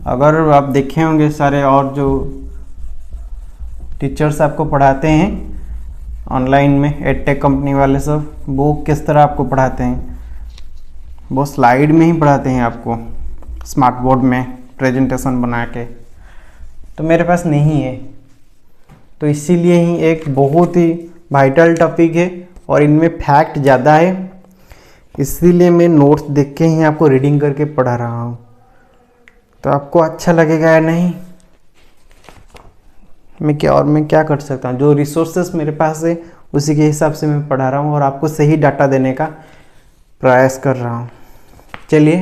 अगर आप देखे होंगे सारे और जो टीचर्स आपको पढ़ाते हैं ऑनलाइन में, एडटेक कंपनी वाले सब, वो किस तरह आपको पढ़ाते हैं, वो स्लाइड में ही पढ़ाते हैं आपको, स्मार्ट बोर्ड में प्रेजेंटेशन बना के। तो मेरे पास नहीं है, तो इसीलिए ही एक बहुत ही वाइटल टॉपिक है और इनमें फैक्ट ज़्यादा है, इसीलिए मैं नोट्स देख के ही आपको रीडिंग करके पढ़ा रहा हूँ। तो आपको अच्छा लगेगा या नहीं, मैं क्या कर सकता हूँ, जो रिसोर्सेस मेरे पास है उसी के हिसाब से मैं पढ़ा रहा हूँ और आपको सही डाटा देने का प्रयास कर रहा हूँ। चलिए,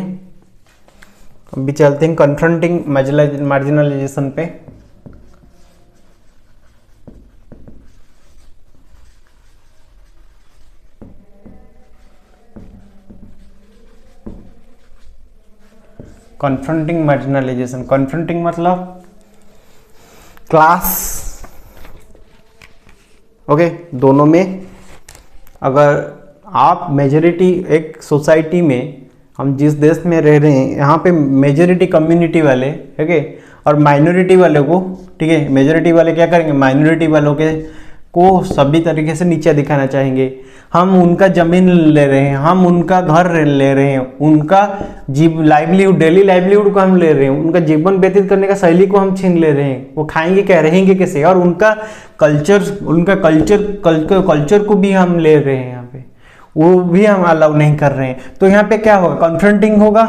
अभी चलते हैं कन्फ्रंटिंग मार्जिनलाइजेशन पे। कन्फ्रंटिंग मार्जिनलाइजेशन, कन्फ्रंटिंग मतलब क्लास, ओके, दोनों में अगर आप मेजॉरिटी एक सोसाइटी में, हम जिस देश में रह रहे हैं यहाँ पे मेजॉरिटी कम्युनिटी वाले, ठीक है, और माइनॉरिटी वाले को, ठीक है, मेजॉरिटी वाले क्या करेंगे, माइनॉरिटी वालों के को सभी तरीके से नीचे दिखाना चाहेंगे। हम उनका जमीन ले रहे हैं, हम उनका घर ले रहे हैं, उनका लाइवलीहुड, डेली लाइवलीहुड को हम ले रहे हैं, उनका जीवन व्यतीत करने का शैली को हम छीन ले रहे हैं। वो खाएंगे क्या, रहेंगे कैसे, और उनका कल्चर को भी हम ले रहे हैं यहाँ पे, वो भी हम अलाउ नहीं कर रहे हैं। तो यहाँ पे क्या होगा, कन्फ्रंटिंग होगा,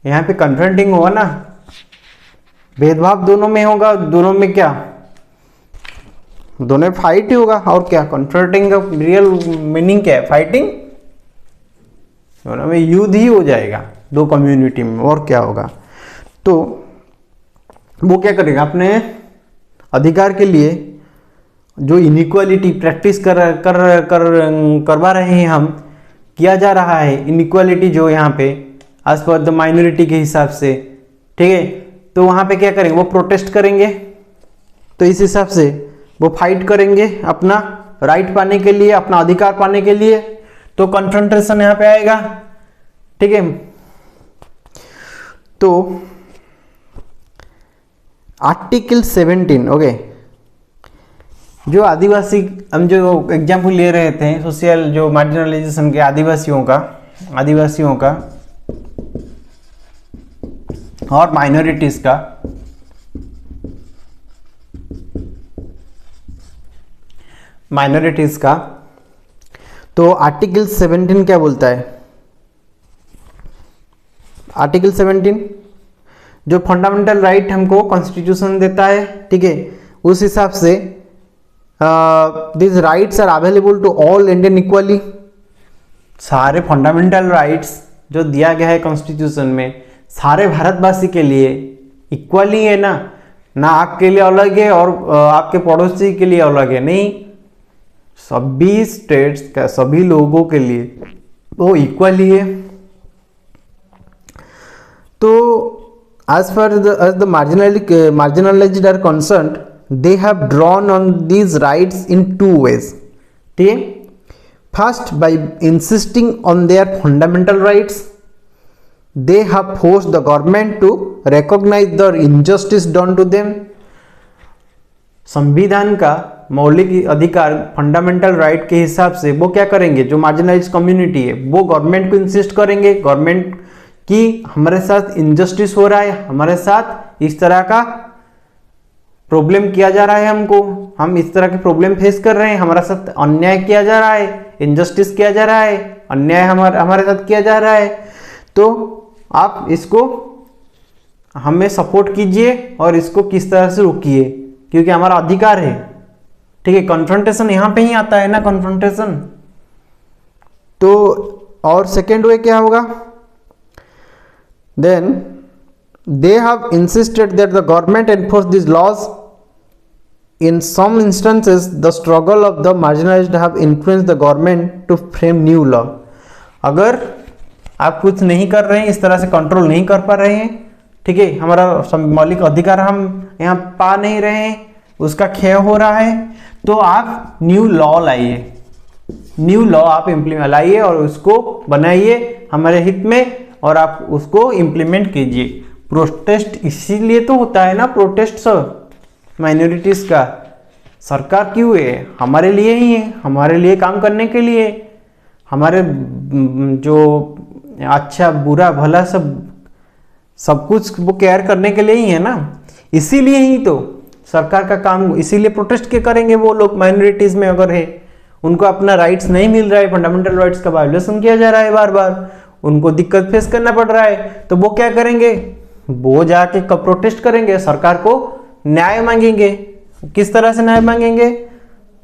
यहाँ पे कन्फ्रंटिंग होगा ना, भेदभाव दोनों में होगा, दोनों में क्या, दोनों में फाइट ही होगा। और क्या, कन्फ्रंटिंग का रियल मीनिंग क्या है, फाइटिंग, दोनों में युद्ध ही हो जाएगा दो कम्युनिटी में, और क्या होगा। तो वो क्या करेगा, अपने अधिकार के लिए जो इनइक्वालिटी प्रैक्टिस करवा रहे हैं हम, किया जा रहा है इनइक्वालिटी जो यहाँ पे एज पर द माइनॉरिटी के हिसाब से, ठीक है, तो वहाँ पे क्या करेंगे, वो प्रोटेस्ट करेंगे। तो इस हिसाब से वो फाइट करेंगे अपना राइट पाने के लिए, अपना अधिकार पाने के लिए। तो कन्फ्रंटेशन यहाँ पे आएगा, ठीक है। तो आर्टिकल 17, ओके, जो आदिवासी, हम जो एग्जाम्पल ले रहे थे सोशल जो मार्जिनलाइजेशन के, आदिवासियों का और माइनॉरिटीज का, तो आर्टिकल 17 क्या बोलता है, आर्टिकल 17 जो फंडामेंटल राइट हमको कॉन्स्टिट्यूशन देता है, ठीक है, उस हिसाब से this rights are available to all Indian equally. सारे फंडामेंटल राइट्स जो दिया गया है कॉन्स्टिट्यूशन में, सारे भारतवासी के लिए इक्वली है ना, ना आपके लिए अलग है और आपके पड़ोसी के लिए अलग है, नहीं, सभी स्टेट्स का सभी लोगों के लिए वो इक्वली है। तो as the marginalized are concerned, they have drawn on these rights in two ways, ठीक है। First, by insisting on their fundamental rights, they have forced the government to recognize the injustice done to them। संविधान का मौलिक अधिकार fundamental right के हिसाब से वो क्या करेंगे, जो मार्जिनलाइज कम्युनिटी है वो गवर्नमेंट को इंसिस्ट करेंगे, गवर्नमेंट की हमारे साथ इनजस्टिस हो रहा है, हमारे साथ इस तरह का प्रॉब्लम किया जा रहा है, हमको, हम इस तरह के प्रॉब्लम फेस कर रहे हैं, हमारे साथ अन्याय किया जा रहा है, इनजस्टिस किया जा रहा है, अन्याय हमारे साथ किया जा रहा है, तो आप इसको हमें सपोर्ट कीजिए और इसको किस तरह से रोकिए, क्योंकि हमारा अधिकार है, ठीक है। कन्फ्रंटेशन यहाँ पे ही आता है ना, कन्फ्रंटेशन। तो और सेकेंड वे क्या होगा, then they have insisted that the government enforce these laws। In some instances the struggle of the marginalized have influenced the government to frame new law। अगर आप कुछ नहीं कर रहे हैं, इस तरह से कंट्रोल नहीं कर पा रहे हैं, ठीक है, हमारा मौलिक अधिकार हम यहाँ पा नहीं रहे हैं, उसका क्षय हो रहा है, तो आप न्यू लॉ लाइए, न्यू लॉ आप इम्प्लीमेंट लाइए और उसको बनाइए हमारे हित में, और आप उसको इम्प्लीमेंट कीजिए। प्रोटेस्ट इसीलिए तो होता है ना, प्रोटेस्ट सब माइनॉरिटीज का, सरकार क्यों है, हमारे लिए ही है, हमारे लिए काम करने के लिए, हमारे जो अच्छा बुरा भला सब कुछ वो केयर करने के लिए ही है ना, इसीलिए ही तो सरकार का काम, इसीलिए प्रोटेस्ट के करेंगे वो लोग। माइनॉरिटीज में अगर है, उनको अपना राइट्स नहीं मिल रहा है, फंडामेंटल राइट्स का वायोलेशन किया जा रहा है बार बार, उनको दिक्कत फेस करना पड़ रहा है, तो वो क्या करेंगे, वो जाके कब प्रोटेस्ट करेंगे, सरकार को न्याय मांगेंगे। किस तरह से न्याय मांगेंगे,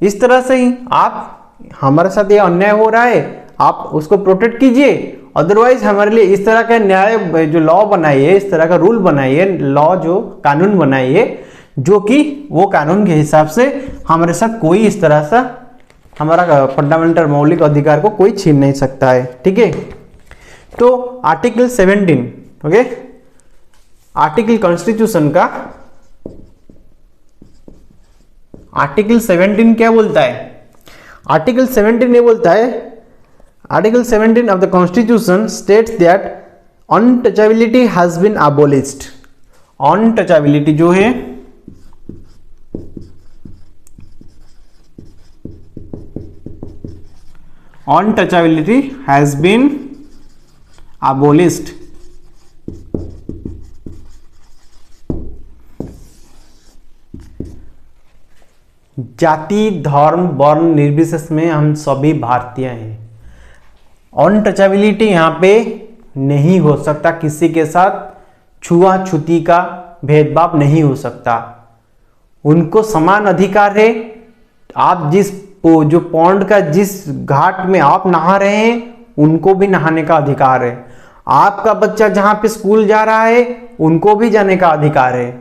इस तरह से ही, आप हमारे साथ ये अन्याय हो रहा है, आप उसको प्रोटेक्ट कीजिए अदरवाइज हमारे लिए इस तरह का न्याय जो लॉ बनाइए, इस तरह का रूल बनाइए, लॉ जो कानून बनाइए, जो कि वो कानून के हिसाब से हमारे साथ कोई इस तरह सा हमारा फंडामेंटल मौलिक अधिकार को कोई छीन नहीं सकता है। ठीक है, तो आर्टिकल 17, ओके, आर्टिकल कॉन्स्टिट्यूशन का आर्टिकल 17 क्या बोलता है? आर्टिकल 17 ये बोलता है, article 17 of the constitution states that untouchability has been abolished. Untouchability जो है अनटचेबिलिटी हैज बीन अबोलिश्ड। जाति, धर्म, वर्ण निर्विशेष में हम सभी भारतीय हैं। अनटचेबिलिटी यहाँ पे नहीं हो सकता, किसी के साथ छुआछूती का भेदभाव नहीं हो सकता, उनको समान अधिकार है। आप जिस जो पौंड का जिस घाट में आप नहा रहे हैं उनको भी नहाने का अधिकार है। आपका बच्चा जहां पे स्कूल जा रहा है उनको भी जाने का अधिकार है।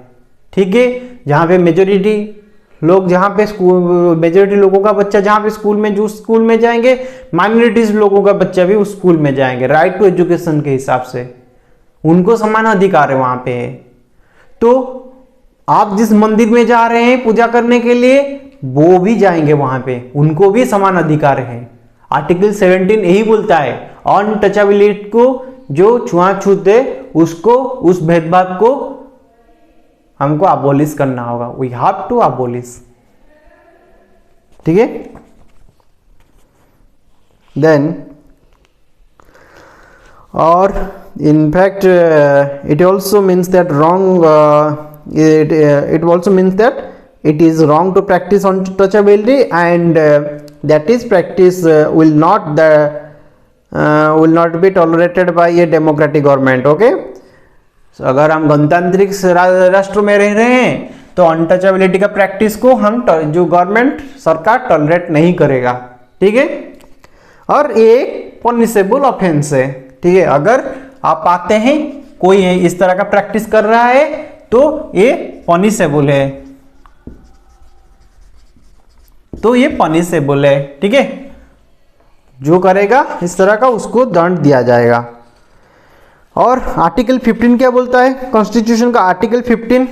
ठीक है, जहां पे मेजोरिटी लोग, जहां पे स्कूल, मेजोरिटी लोगों का बच्चा जहां पे स्कूल में, जो स्कूल में जाएंगे, माइनॉरिटीज लोगों का बच्चा भी उस स्कूल में जाएंगे। राइट टू एजुकेशन के हिसाब से उनको समान अधिकार है वहां पे। तो आप जिस मंदिर में जा रहे हैं पूजा करने के लिए, वो भी जाएंगे वहां पे, उनको भी समान अधिकार है। आर्टिकल 17 यही बोलता है, अनटचेबिलिटी को जो छुआछूत है उसको, उस भेदभाव को हमको अबोलिश करना होगा। We have to abolish. ठीक है, देन और in fact it also means that it also means that it is wrong to practice untouchability, and that is practice will not be tolerated by a democratic government. okay, so अगर हम गणतांत्रिक राष्ट्र में रह रहे हैं तो untouchability का practice को हम जो गवर्नमेंट सरकार टॉलरेट नहीं करेगा। ठीक है, और ये पनिशेबल ऑफेंस है। ठीक है, अगर आप पाते हैं कोई इस तरह का प्रैक्टिस कर रहा है तो ये पनिशेबल है, तो ये पनिशेबल है। ठीक है, जो करेगा इस तरह का उसको दंड दिया जाएगा। और आर्टिकल 15 क्या बोलता है कॉन्स्टिट्यूशन का? Article 15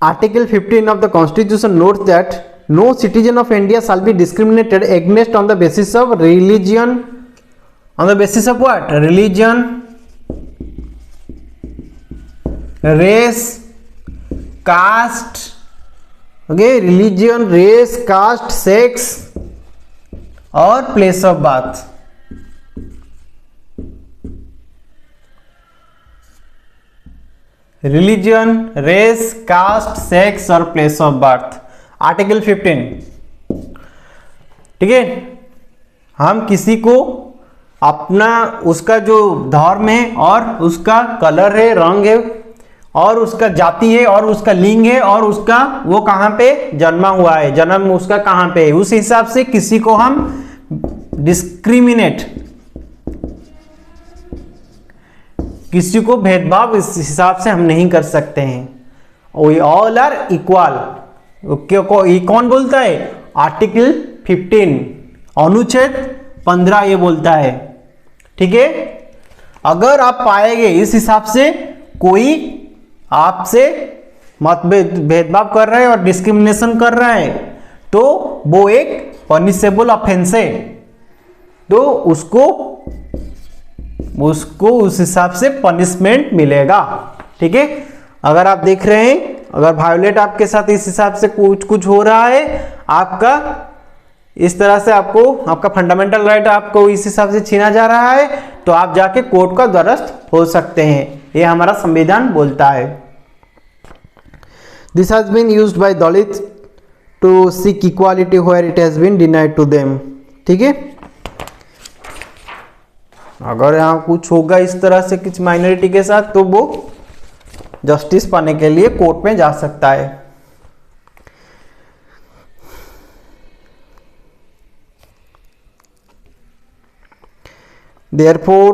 Article 15 of the Constitution notes that no citizen of India shall be discriminated against on the basis of religion. On the basis of what? Religion, race, caste. Okay, religion, race, caste, sex और place of birth. Religion, race, caste, sex और place of birth. Article 15। ठीक है, हम किसी को अपना उसका जो धर्म है और उसका कलर है, रंग है और उसका जाति है और उसका लिंग है और उसका वो कहाँ पे जन्मा हुआ है, जन्म उसका कहाँ पे है, उस हिसाब से किसी को हम डिस्क्रिमिनेट, किसी को भेदभाव इस हिसाब से हम नहीं कर सकते हैं। We all are equal. कौन बोलता है? आर्टिकल 15 अनुच्छेद 15 ये बोलता है। ठीक है, अगर आप पाएंगे इस हिसाब से कोई आपसे मतभेद भेदभाव कर रहा है और डिस्क्रिमिनेशन कर रहा है तो वो एक पनिशेबल ऑफेंस है, तो उसको उस हिसाब से पनिशमेंट मिलेगा। ठीक है, अगर आप देख रहे हैं अगर वायोलेट आपके साथ इस हिसाब से कुछ हो रहा है, आपका इस तरह से आपको आपका फंडामेंटल राइट आपको इस हिसाब से छीना जा रहा है तो आप जाके कोर्ट का द्वारस्थ हो सकते हैं, ये हमारा संविधान बोलता है। This has been used by Dalit to seek equality where it has been denied to them. ठीक है, अगर यहाँ कुछ होगा इस तरह से कुछ माइनॉरिटी के साथ तो वो जस्टिस पाने के लिए कोर्ट में जा सकता है। Therefore,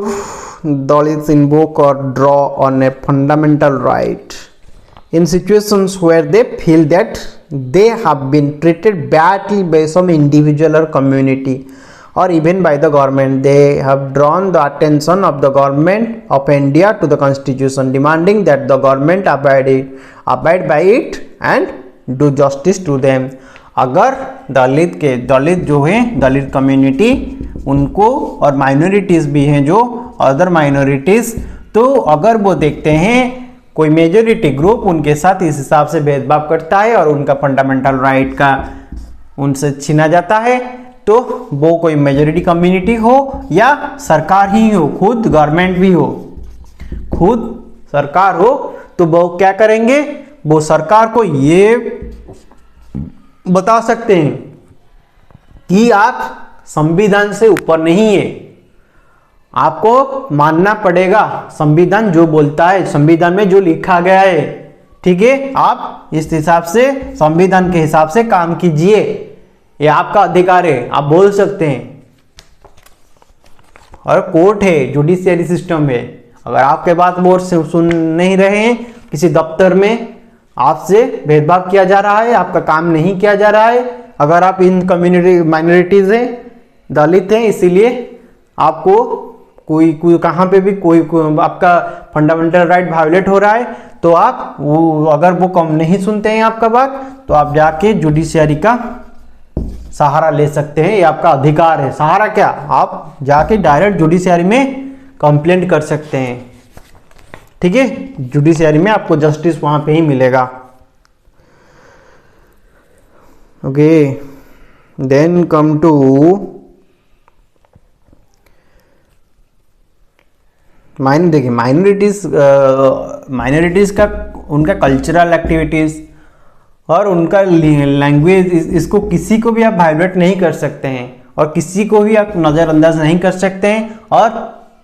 Dalits invoke or draw on a fundamental right in situations where they feel that they have been treated badly by some individual or community or even by the government. They have drawn the attention of the government of India to the constitution, demanding that the government abide by it and do justice to them. अगर दलित जो है, दलित community उनको, और minorities भी हैं जो other minorities, तो अगर वो देखते हैं कोई मेजोरिटी ग्रुप उनके साथ इस हिसाब से भेदभाव करता है और उनका फंडामेंटल राइट का उनसे छीना जाता है, तो वो कोई मेजोरिटी कम्युनिटी हो या सरकार ही हो, खुद गवर्नमेंट भी हो, खुद सरकार हो, तो वो क्या करेंगे, वो सरकार को ये बता सकते हैं कि आप संविधान से ऊपर नहीं है, आपको मानना पड़ेगा संविधान जो बोलता है, संविधान में जो लिखा गया है, ठीक है, आप इस हिसाब से संविधान के हिसाब से काम कीजिए, ये आपका अधिकार है, आप बोल सकते हैं। और कोर्ट है, जुडिशियरी सिस्टम है, अगर आपके बात वो सुन नहीं रहे हैं, किसी दफ्तर में आपसे भेदभाव किया जा रहा है, आपका काम नहीं किया जा रहा है, अगर आप इन कम्युनिटी माइनॉरिटीज हैं, दलित हैं, इसीलिए आपको कोई कहाँ पे भी कोई आपका फंडामेंटल राइट वायोलेट हो रहा है, तो आप वो अगर वो कम नहीं सुनते हैं आपका बात, तो आप जाके जुडिशियरी का सहारा ले सकते हैं, ये आपका अधिकार है। सहारा क्या, आप जाके डायरेक्ट जुडिशियरी में कंप्लेंट कर सकते हैं, ठीक है, जुडिशियरी में आपको जस्टिस वहां पे ही मिलेगा। ओके, देन कम टू देखिए माइनॉरिटीज का उनका कल्चरल एक्टिविटीज और उनका लैंग्वेज, इसको किसी को भी आप वायलेट नहीं कर सकते हैं और किसी को भी आप नज़रअंदाज नहीं कर सकते हैं और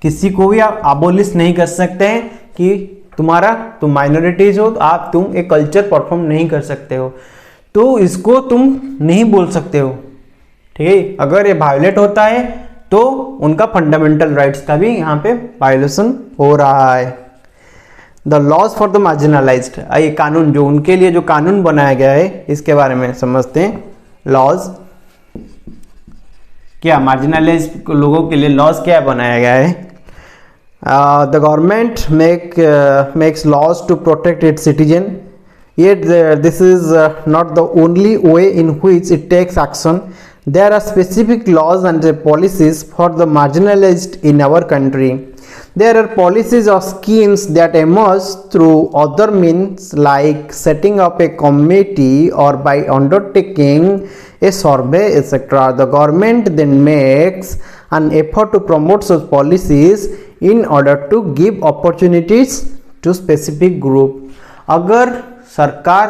किसी को भी आप अबोलिश नहीं कर सकते हैं कि तुम माइनॉरिटीज हो, तो तुम एक कल्चर परफॉर्म नहीं कर सकते हो, तो इसको तुम नहीं बोल सकते हो, ठीक है। अगर ये वायलेट होता है तो उनका फंडामेंटल राइट्स का भी यहाँ पे वायलेशन हो रहा है। The laws for the marginalized, ये कानून जो उनके लिए जो कानून बनाया गया है, इसके बारे में समझते हैं। लॉज क्या, मार्जिनलाइज्ड लोगों के लिए लॉज क्या बनाया गया है? The government makes laws to protect its citizen, yet this is not the only way in which it takes action. There are specific laws and policies for the marginalized in our country. There are policies or schemes that emerge through other means, like setting up a committee or by undertaking a survey, etc. The government then makes an effort to promote such policies in order to give opportunities to specific group. अगर सरकार,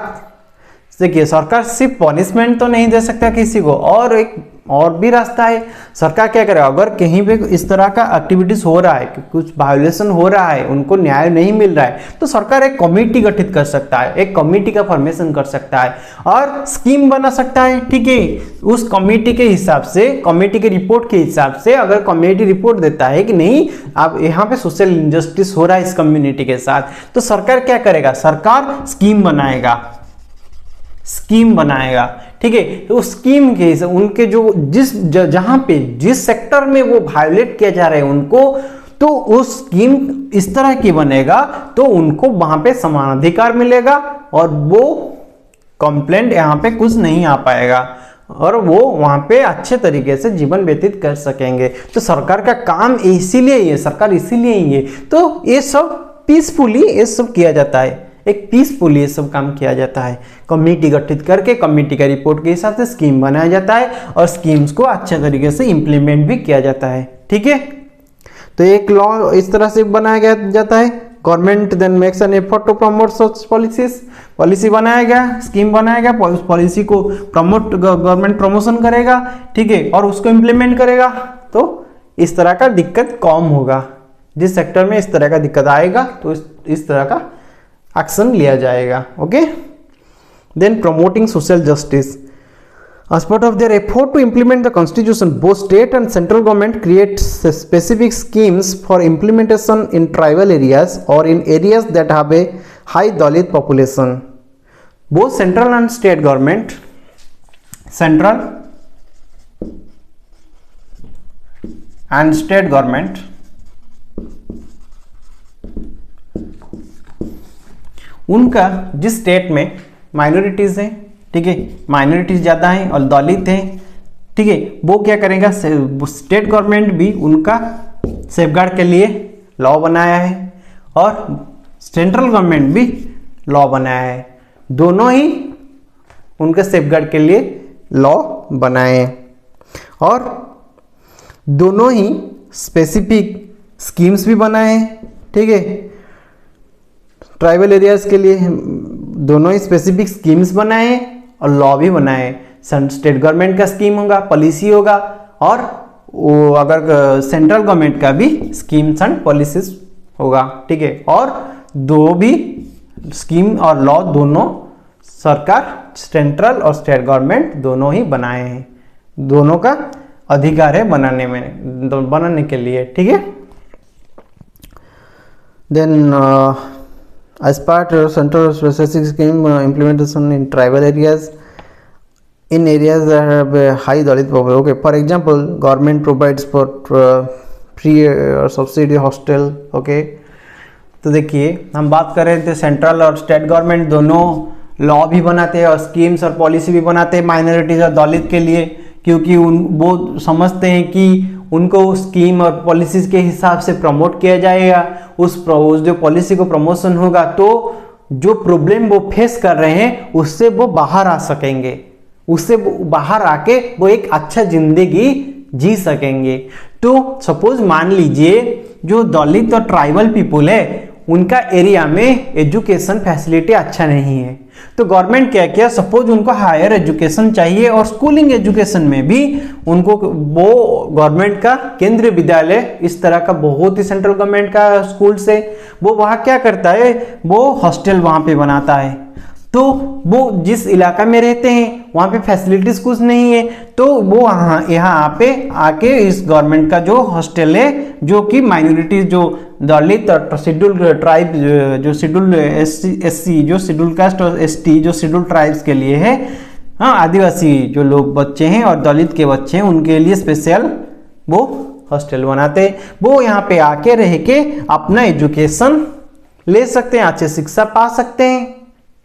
देखिए सरकार सिर्फ punishment तो नहीं दे सकता किसी को, और भी रास्ता है। सरकार क्या करे, अगर कहीं पे इस तरह का एक्टिविटीज हो रहा है, कुछ वायोलेशन हो रहा है, उनको न्याय नहीं मिल रहा है, तो सरकार एक कमेटी गठित कर सकता है, एक कमेटी का फॉर्मेशन कर सकता है और स्कीम बना सकता है, ठीक है। उस कमेटी के हिसाब से, कमेटी के रिपोर्ट के हिसाब से, अगर कमेटी रिपोर्ट देता है कि नहीं अब यहाँ पे सोशल इनजस्टिस हो रहा है इस कम्युनिटी के साथ, तो सरकार क्या करेगा, सरकार स्कीम बनाएगा, ठीक है। तो स्कीम के हिसाब उनके जो जहां पे जिस सेक्टर में वो वायलेट किया जा रहा है उनको, तो उस स्कीम इस तरह की बनेगा तो उनको वहां पे समान अधिकार मिलेगा और वो कंप्लेंट यहाँ पे कुछ नहीं आ पाएगा और वो वहां पे अच्छे तरीके से जीवन व्यतीत कर सकेंगे। तो सरकार का काम इसीलिए ये, सरकार इसीलिए ही है, तो ये सब पीसफुली ये सब किया जाता है, एक पीसफुली ये सब काम किया जाता है। कमेटी गठित करके कमेटी का रिपोर्ट के हिसाब से स्कीम बनाया जाता है और स्कीम्स को अच्छे तरीके से इंप्लीमेंट भी किया जाता है, ठीक है। तो एक लॉ इस तरह से बनाया जाता है। Government then makes an effort to promote such policies, policy बनाया गया, स्कीम बनाया गया, उस पॉलिसी को गवर्नमेंट प्रमोशन करेगा, ठीक है, और उसको इंप्लीमेंट करेगा, तो इस तरह का दिक्कत कम होगा। जिस सेक्टर में इस तरह का दिक्कत आएगा तो इस तरह का एक्शन लिया जाएगा। Okay, then promoting social justice. As part of their effort to implement the constitution, both state and central government create specific schemes for implementation in tribal areas or in areas that have a high Dalit population. Both central and state government, central and state government उनका जिस state में minorities हैं, ठीक है, minorities ज़्यादा हैं और दलित हैं, ठीक है, वो क्या करेगा, स्टेट गवर्नमेंट भी उनका सेफगार्ड के लिए लॉ बनाया है और सेंट्रल गवर्नमेंट भी लॉ बनाया है, दोनों ही उनके सेफगार्ड के लिए लॉ बनाए हैं और दोनों ही स्पेसिफिक स्कीम्स भी बनाए हैं, ठीक है, ट्राइबल एरियाज के लिए दोनों ही स्पेसिफिक स्कीम्स बनाए हैं और लॉ भी बनाए हैं। स्टेट गवर्नमेंट का स्कीम होगा, पॉलिसी होगा और वो अगर सेंट्रल गवर्नमेंट का भी स्कीम्स एंड पॉलिसीज होगा, ठीक है, और दो भी स्कीम और लॉ दोनों सरकार सेंट्रल और स्टेट गवर्नमेंट दोनों ही बनाए हैं, दोनों का अधिकार है बनाने के लिए, ठीक है। Then as part of central specific scheme implementation in tribal areas, in areas that have a high Dalit population. Okay, for example, government provides for free subsidy hostel. Okay, तो देखिए हम बात कर रहे थे सेंट्रल और स्टेट गवर्नमेंट दोनों law भी बनाते हैं और स्कीम्स और पॉलिसी भी बनाते हैं माइनॉरिटीज और दलित के लिए, क्योंकि वो समझते हैं कि उनको स्कीम और पॉलिसीज के हिसाब से प्रमोट किया जाएगा। उस जो पॉलिसी को प्रमोशन होगा तो जो प्रॉब्लम वो फेस कर रहे हैं उससे वो बाहर आ सकेंगे, उससे बाहर आके वो एक अच्छा जिंदगी जी सकेंगे। तो सपोज मान लीजिए जो दलित और ट्राइबल पीपुल है उनका एरिया में एजुकेशन फैसिलिटी अच्छा नहीं है, तो गवर्नमेंट क्या किया, सपोज उनको हायर एजुकेशन चाहिए और स्कूलिंग एजुकेशन में भी उनको वो गवर्नमेंट का केंद्रीय विद्यालय इस तरह का बहुत ही सेंट्रल गवर्नमेंट का स्कूल से वो वहाँ क्या करता है, वो हॉस्टल वहाँ पे बनाता है। तो वो जिस इलाका में रहते हैं वहाँ पे फैसिलिटीज कुछ नहीं है, तो वो यहाँ पे आके इस गवर्नमेंट का जो हॉस्टल है जो कि माइनॉरिटीज जो दलित और शेड्यूल ट्राइब जो शेड्यूल एससी जो शेड्यूल कास्ट और एसटी जो शेड्यूल ट्राइब्स के लिए है, हाँ, आदिवासी जो लोग बच्चे हैं और दलित के बच्चे हैं उनके लिए स्पेशल वो हॉस्टल बनाते हैं। वो यहाँ पे आके रह के अपना एजुकेशन ले सकते हैं, अच्छे शिक्षा पा सकते हैं,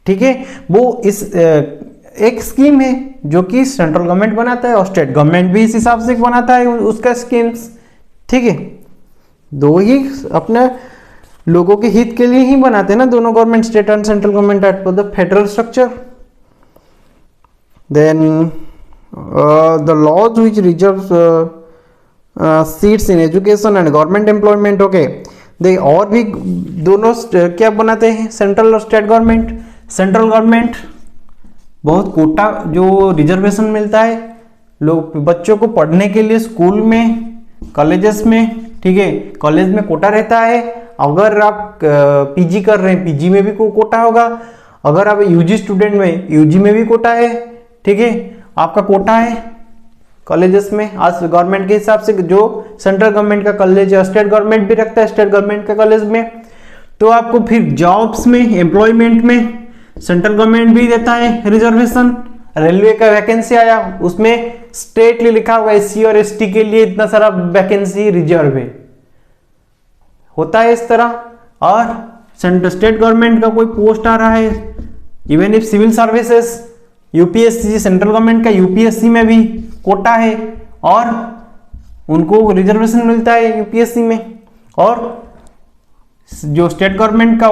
ठीक है। वो इस एक स्कीम है जो कि सेंट्रल गवर्नमेंट बनाता है और स्टेट गवर्नमेंट भी इस हिसाब से बनाता है उसका स्कीम्स, ठीक है। दो ही अपने लोगों के हित के लिए ही बनाते हैं ना दोनों government, state and central government at the federal structure. Then the laws which reserves seats in education and government employment, okay, दे और भी दोनों क्या बनाते हैं, सेंट्रल और स्टेट गवर्नमेंट। सेंट्रल गवर्नमेंट बहुत कोटा जो रिजर्वेशन मिलता है लोग बच्चों को पढ़ने के लिए स्कूल में, कॉलेजेस में, ठीक है, कॉलेज में कोटा रहता है। अगर आप पीजी कर रहे हैं पीजी में भी कोटा होगा, अगर आप यूजी स्टूडेंट में यूजी में भी कोटा है, ठीक है, आपका कोटा है कॉलेजेस में आज गवर्नमेंट के हिसाब से। जो सेंट्रल गवर्नमेंट का कॉलेज है स्टेट गवर्नमेंट भी रखता है स्टेट गवर्नमेंट का कॉलेज में, तो आपको फिर जॉब्स में एम्प्लॉयमेंट में सेंट्रल गवर्नमेंट भी देता है रिजर्वेशन। रेलवे का वैकेंसी आया उसमें स्टेटली लिखा हुआ एससी और एसटी के लिए इतना सारा वैकेंसी रिजर्व है, होता है इस तरह। और स्टेट गवर्नमेंट का कोई पोस्ट आ रहा है, even if civil services UPSC, central government का यूपीएससी में भी कोटा है और उनको रिजर्वेशन मिलता है यूपीएससी में। और जो स्टेट गवर्नमेंट का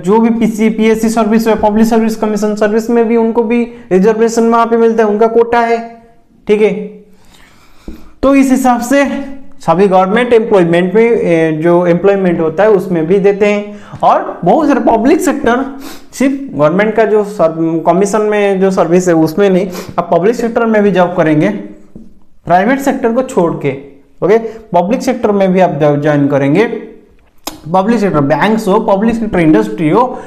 जो भी पीएससी सर्विस है, पब्लिक सर्विस कमीशन सर्विस में भी उनको भी रिजर्वेशन वहां पे मिलता है, उनका कोटा है, ठीक है। तो इस हिसाब से सभी गवर्नमेंट एम्प्लॉयमेंट में जो एम्प्लॉयमेंट होता है उसमें भी देते हैं। और बहुत सारे पब्लिक सेक्टर, सिर्फ गवर्नमेंट का जो कमीशन में जो सर्विस है उसमें नहीं, आप पब्लिक सेक्टर में भी जॉब करेंगे प्राइवेट सेक्टर को छोड़ के, ओके, पब्लिक सेक्टर में भी आप ज्वाइन करेंगे पब्लिक सेक्टर, बैंक्स हो, पब्लिक सेक्टर इंडस्ट्री हो,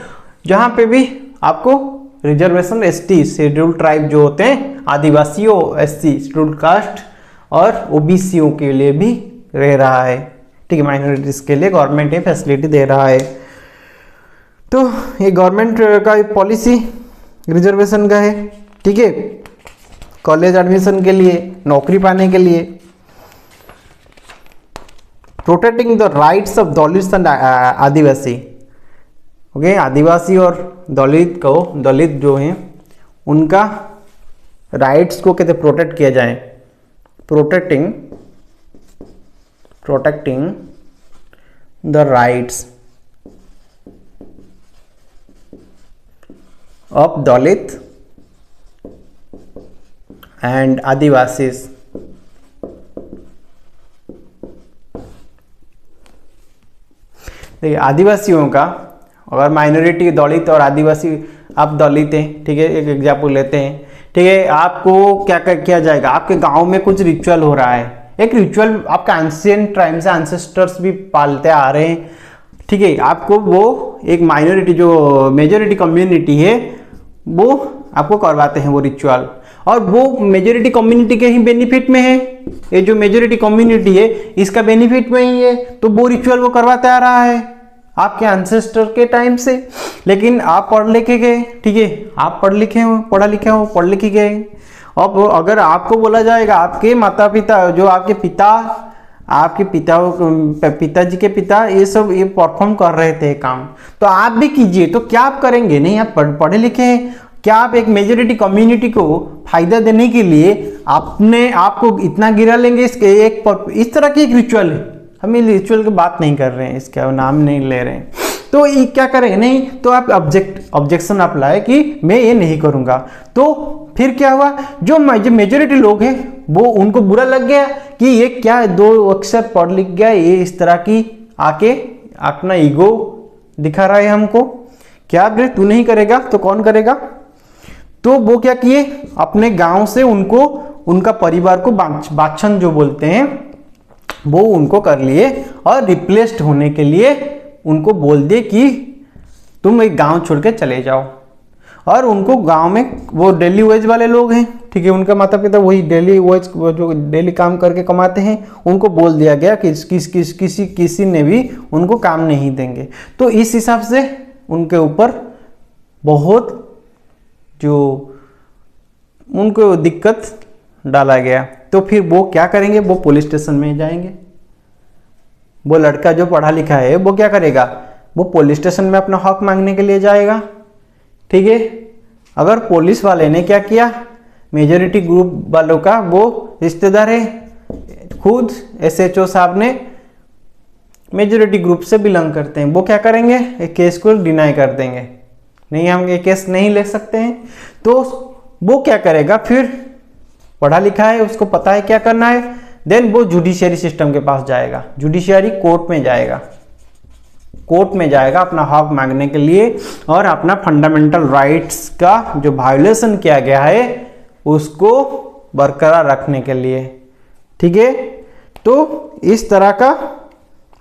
जहाँ पे भी आपको रिजर्वेशन एसटी शेड्यूल्ड ट्राइब जो होते हैं, आदिवासियों, एससी शेड्यूल्ड कास्ट और ओबीसीओ के लिए भी रह रहा है, ठीक है, माइनॉरिटीज के लिए गवर्नमेंट ये फैसिलिटी दे रहा है। तो ये गवर्नमेंट का पॉलिसी रिजर्वेशन का है, ठीक है, कॉलेज एडमिशन के लिए, नौकरी पाने के लिए। Protecting the rights of Dalits and Adivasi, okay, आदिवासी और दलित जो हैं उनका राइट्स को कैसे प्रोटेक्ट किया जाए, protecting the rights of Dalit and Adivasis. देखिए आदिवासियों का, अगर माइनॉरिटी दलित और आदिवासी, आप दलित हैं, ठीक है, एक एग्जाम्पल लेते हैं, ठीक है, आपको क्या किया जाएगा, आपके गांव में कुछ रिचुअल हो रहा है, एक रिचुअल आपका एंशिएंट टाइम से एंसेस्टर्स भी पालते आ रहे हैं, ठीक है, आपको वो एक माइनॉरिटी जो मेजोरिटी कम्युनिटी है वो आपको करवाते हैं वो रिचुअल, और वो मेजोरिटी कम्युनिटी के ही बेनिफिट में है, ये जो मेजोरिटी कम्युनिटी है इसका बेनिफिट में ही है, तो वो रिचुअल वो करवाते आ रहा है आपके एंसेस्टर के टाइम से। लेकिन आप पढ़ लिखे गए, ठीक है, आप पढ़ लिखे हो, पढ़ा लिखे हो, पढ़ लिखे गए, अब अगर आपको बोला जाएगा आपके माता पिता, जो आपके पिताजी के पिता ये सब ये परफॉर्म कर रहे थे काम, तो आप भी कीजिए, तो क्या आप करेंगे? नहीं, आप पढ़े लिखे हैं, क्या आप एक मेजोरिटी कम्युनिटी को फायदा देने के लिए आपने आपको इतना गिरा लेंगे? इसके इस तरह की एक रिचुअल है, हम इस रिचुअल की बात नहीं कर रहे हैं, इसका नाम नहीं ले रहे हैं, तो ये क्या करेंगे? नहीं, तो आप ऑब्जेक्शन आप लाए कि मैं ये नहीं करूंगा, तो फिर क्या हुआ, जो मेजोरिटी लोग हैं वो उनको बुरा लग गया कि ये क्या दो अक्षर पढ़ लिख गया, ये इस तरह की आके अपना ईगो दिखा रहा है हमको, क्या रे तू नहीं करेगा तो कौन करेगा? तो वो क्या किए, अपने गांव से उनको, उनका परिवार को बाछन जो बोलते हैं वो उनको कर लिए, और रिप्लेस्ड होने के लिए उनको बोल दिए कि तुम एक गांव छोड़ के चले जाओ, और उनको गांव में वो डेली वेज वाले लोग हैं, ठीक है, उनका माता पिता वही डेली वेज जो डेली काम करके कमाते हैं, उनको बोल दिया गया कि किसी ने भी उनको काम नहीं देंगे। तो इस हिसाब से उनके ऊपर बहुत जो उनको दिक्कत डाला गया। तो फिर वो क्या करेंगे, वो पुलिस स्टेशन में जाएंगे, वो लड़का जो पढ़ा लिखा है वो क्या करेगा, वो पुलिस स्टेशन में अपना हक मांगने के लिए जाएगा, ठीक है। अगर पुलिस वाले ने क्या किया, मेजोरिटी ग्रुप वालों का वो रिश्तेदार है, खुद एसएचओ साहब ने मेजोरिटी ग्रुप से बिलोंग करते हैं, वो क्या करेंगे, एक केस को डिनाई कर देंगे, नहीं हम ये केस नहीं ले सकते हैं। तो वो क्या करेगा, फिर पढ़ा लिखा है, उसको पता है क्या करना है, देन वो जुडिशियरी सिस्टम के पास जाएगा, जुडिशियरी कोर्ट में जाएगा अपना हक मांगने के लिए, और अपना फंडामेंटल राइट्स का जो वायोलेशन किया गया है उसको बरकरार रखने के लिए, ठीक है। तो इस तरह का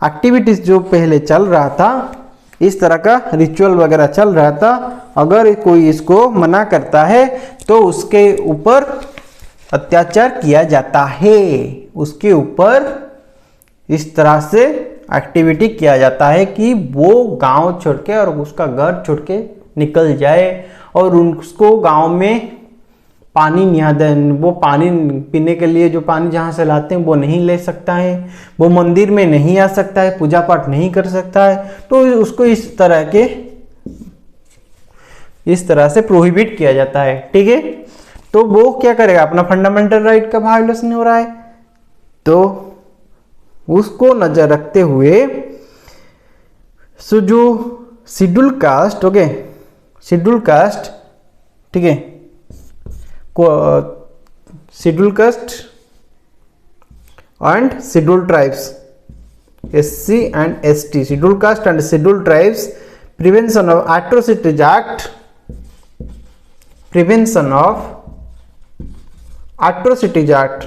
एक्टिविटीज जो पहले चल रहा था, इस तरह का रिचुअल वगैरह चल रहा था, अगर कोई इसको मना करता है तो उसके ऊपर अत्याचार किया जाता है, उसके ऊपर इस तरह से एक्टिविटी किया जाता है कि वो गांव छोड़ के और उसका घर छोड़ के निकल जाए, और उसको गांव में पानी नहीं, वो पानी पीने के लिए जो पानी जहाँ से लाते हैं वो नहीं ले सकता है, वो मंदिर में नहीं आ सकता है, पूजा पाठ नहीं कर सकता है, तो उसको इस तरह से प्रोहिबिट किया जाता है, ठीक है। तो वो क्या करेगा, अपना फंडामेंटल राइट का वायोलेशन हो रहा है, तो उसको नजर रखते हुए जो schedule caste, okay, schedule caste, ठीक है, schedule caste and schedule tribes, SC and ST, schedule caste and schedule tribes, prevention of atrocities act, prevention of atrocities act,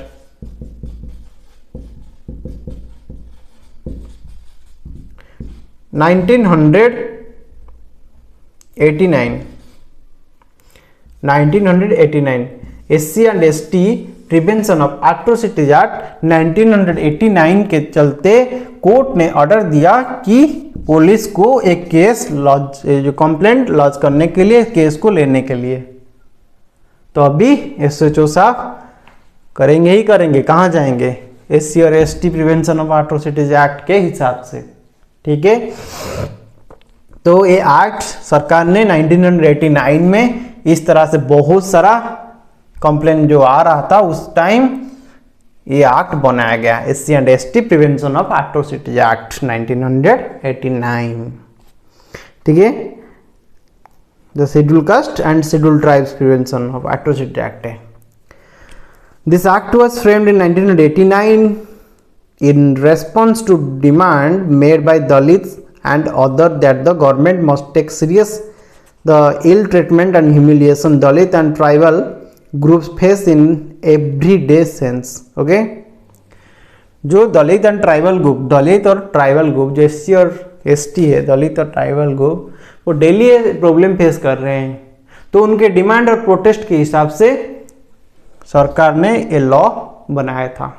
1989 SC and ST prevention of atrocities act 1989 के चलते court ने order दिया कि police को एक case launch, जो complaint launch करने के लिए, केस को लेने के लिए। तो अभी SHO साहब करेंगे ही करेंगे, कहाँ जाएंगे? SC और ST prevention of atrocities act के हिसाब से, ठीक है। तो ये एक्ट सरकार ने 1989 में इस तरह से बहुत सारा कंप्लेन जो आ रहा था उस टाइम ये एक्ट बनाया गया, SC and ST prevention of atrocities act 1989, ठीक है। The schedule caste and schedule tribes prevention of atrocity act है। This act was framed in 1989 in response to demand made by Dalits and others that the government must take serious the ill treatment and humiliation Dalit and tribal groups face in everyday sense, okay। जो दलित and tribal group, दलित और tribal group जो SC और ST है, दलित और tribal group, वो daily problem face कर रहे हैं। तो उनके डिमांड और प्रोटेस्ट के हिसाब से सरकार ने ये लॉ बनाया था।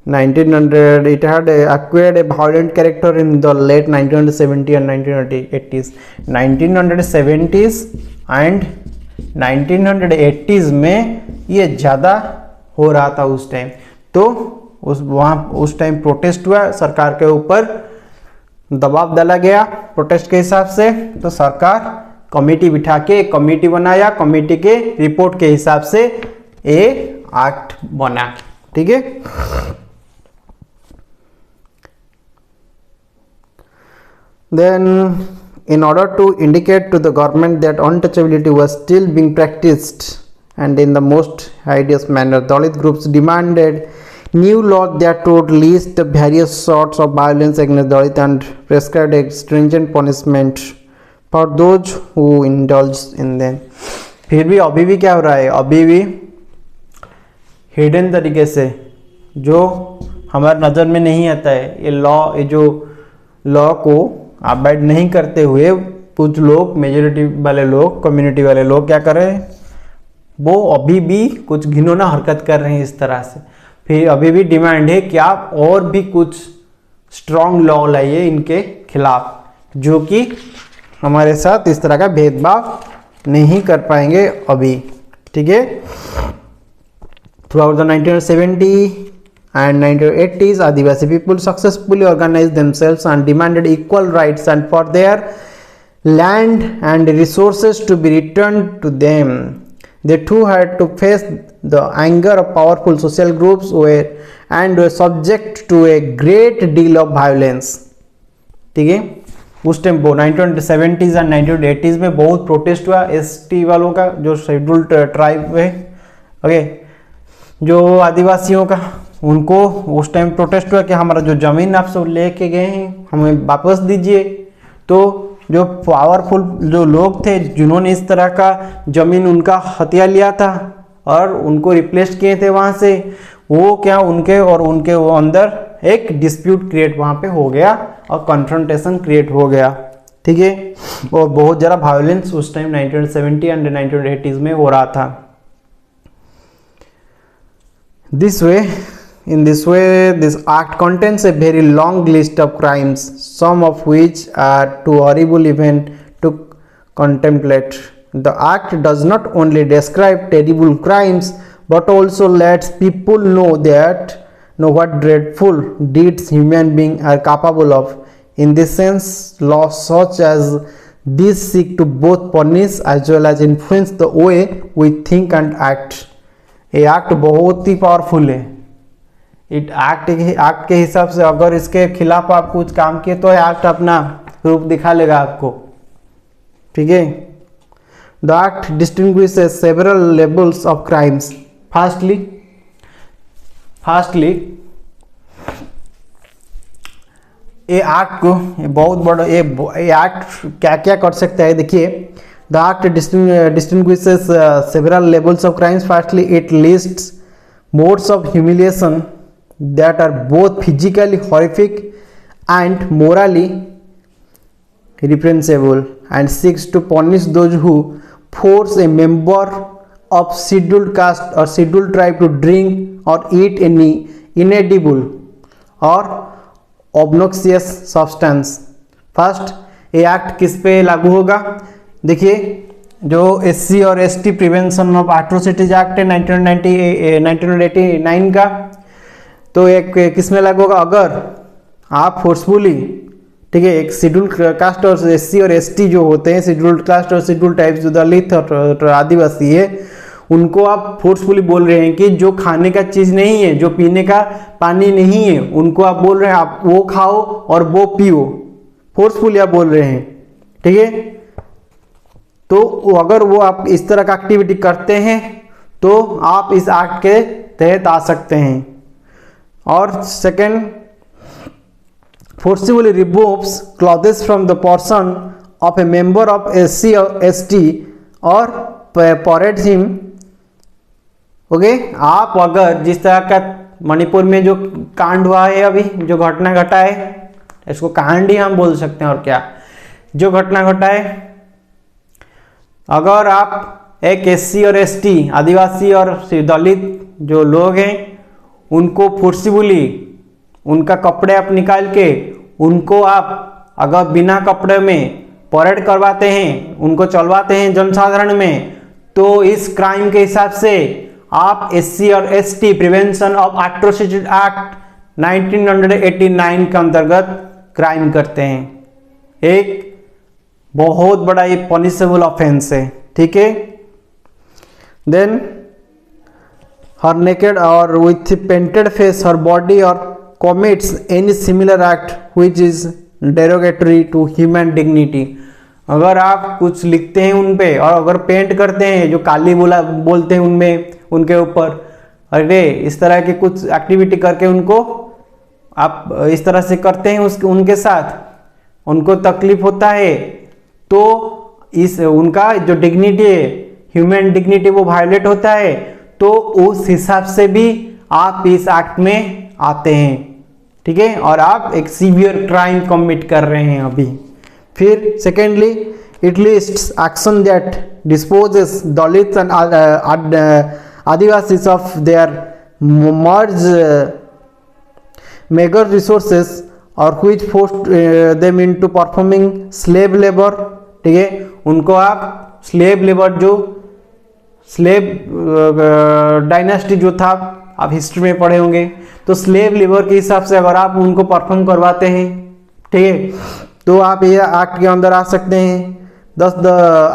1900 it had acquired a violent character in the late 1970 and 1980s 1970s and 1980s में ये ज़्यादा हो रहा था उस टाइम। तो उस टाइम प्रोटेस्ट हुआ, सरकार के ऊपर दबाव डाला गया प्रोटेस्ट के हिसाब से। तो सरकार कमेटी बिठा के एक कमेटी बनाया, कमेटी के रिपोर्ट के हिसाब से ये एक्ट बना, ठीक है। Then, in order to indicate to the government that untouchability was still being practiced and in the most hideous manner, Dalit groups demanded new law that would list the various sorts of violence against Dalit and prescribed a stringent punishment for those who indulge in them. फिर भी अभी भी क्या हो रहा है? अभी भी हिडन तरीके से जो हमारे नज़र में नहीं आता है, ये लॉ, ये जो लॉ को अवॉइड नहीं करते हुए कुछ लोग, मेजोरिटी वाले लोग, कम्युनिटी वाले लोग क्या कर रहे हैं? वो अभी भी कुछ घिनौना हरकत कर रहे हैं इस तरह से। फिर अभी भी डिमांड है कि आप और भी कुछ स्ट्रॉन्ग लॉ लाइए इनके खिलाफ, जो कि हमारे साथ इस तरह का भेदभाव नहीं कर पाएंगे अभी, ठीक है। Through out the 1970 and 1980s, Adivasi people successfully organized themselves and demanded equal rights and for their land and resources to be returned to them. They too had to face the anger of powerful social groups and were subject to a great deal of violence, ठीक है। उस time 1970s and 1980s में बहुत protest हुआ ST वालों का, जो scheduled tribe है, ओके, जो आदिवासियों का, उनको उस टाइम प्रोटेस्ट हुआ कि हमारा जो ज़मीन आप सब लेके गए हैं हमें वापस दीजिए। तो जो पावरफुल जो लोग थे जिन्होंने इस तरह का ज़मीन उनका हथिया लिया था और उनको रिप्लेस किए थे वहाँ से, वो क्या उनके और उनके वो अंदर एक डिस्प्यूट क्रिएट वहाँ पे हो गया और कन्फ्रंटेशन क्रिएट हो गया, ठीक है। और बहुत ज़्यादा वायलेंस उस टाइम 1970 एंड 1980s में हो रहा था। In this way, this act contains a very long list of crimes, some of which are too horrible even to contemplate. The act does not only describe terrible crimes, but also lets people know what dreadful deeds human beings are capable of. In this sense, laws such as these seek to both punish as well as influence the way we think and act. ये act बहुत ही powerful है। Act के हिसाब से अगर इसके खिलाफ आप कुछ काम किए तो एक्ट अपना रूप दिखा लेगा आपको, ठीक है। The act distinguishes several levels of crimes. Fastly ये एक्ट को बहुत बड़ा ये एक्ट क्या क्या कर सकता है, देखिए। The act distinguishes several levels of crimes. Firstly, it lists modes of humiliation that are both physically horrific and morally reprehensible, and seeks to punish those who force a member of scheduled caste or scheduled tribe to drink or eat any inedible or obnoxious substance। First, ये act किस पे लागू होगा? देखिए, जो SC और ST prevention of atrocities act है 1989 का, तो एक किस में लागू होगा? अगर आप फोर्सफुली, ठीक है, एक शेड्यूल्ड कास्ट और SC और ST जो होते हैं, शेड्यूल्ड कास्ट और शेड्यूल्ड टाइप्स, जो दलित और आदिवासी है, उनको आप फोर्सफुली बोल रहे हैं कि जो खाने का चीज नहीं है, जो पीने का पानी नहीं है, उनको आप बोल रहे हैं आप वो खाओ और वो पियो, फोर्सफुली आप बोल रहे हैं, ठीक है। तो अगर वो आप इस तरह का एक्टिविटी करते हैं तो आप इस एक्ट के तहत आ सकते हैं। और second, forcibly removes clothes from the person of a member of SC or ST or parades him। Okay, आप अगर जिस तरह का मणिपुर में जो कांड हुआ है, अभी जो घटना घटा है, इसको कांड ही हम बोल सकते हैं, और क्या, जो घटना घटा है, अगर आप एक SC और ST आदिवासी और दलित जो लोग हैं, उनको फोर्सिबली उनका कपड़े आप निकाल के उनको आप अगर बिना कपड़े में परेड करवाते हैं, उनको चलवाते हैं जनसाधारण में, तो इस क्राइम के हिसाब से आप SC और ST prevention of atrocity act 1989 के अंतर्गत क्राइम करते हैं। एक बहुत बड़ा ये पनिशेबल ऑफेंस है, ठीक है। देन हर नेकेड और with painted face her body और commits any similar act which is derogatory to human dignity। अगर आप कुछ लिखते हैं उन पे और अगर पेंट करते हैं, जो काली बोलते हैं उनमें, उनके ऊपर, अरे इस तरह की कुछ एक्टिविटी करके उनको आप इस तरह से करते हैं उनके साथ, उनको तकलीफ होता है, तो इस उनका जो डिग्निटी है, ह्यूमन डिग्निटी, वो वायलेट होता है, तो उस हिसाब से भी आप इस एक्ट में आते हैं, ठीक है, और आप एक सीवियर क्राइम कमिट कर रहे हैं अभी। फिर secondly, it lists action that disposes Dalit and Adivasis of their merge meagre resources or which forced them into performing slave labour, ठीक है, उनको आप स्लेव लेबर, जो स्लेव डायनेस्टी जो था, आप हिस्ट्री में पढ़े होंगे, तो स्लेव लेबर के हिसाब से अगर आप उनको परफॉर्म करवाते हैं, ठीक है, तो आप ये एक्ट के अंदर आ सकते हैं। Thus the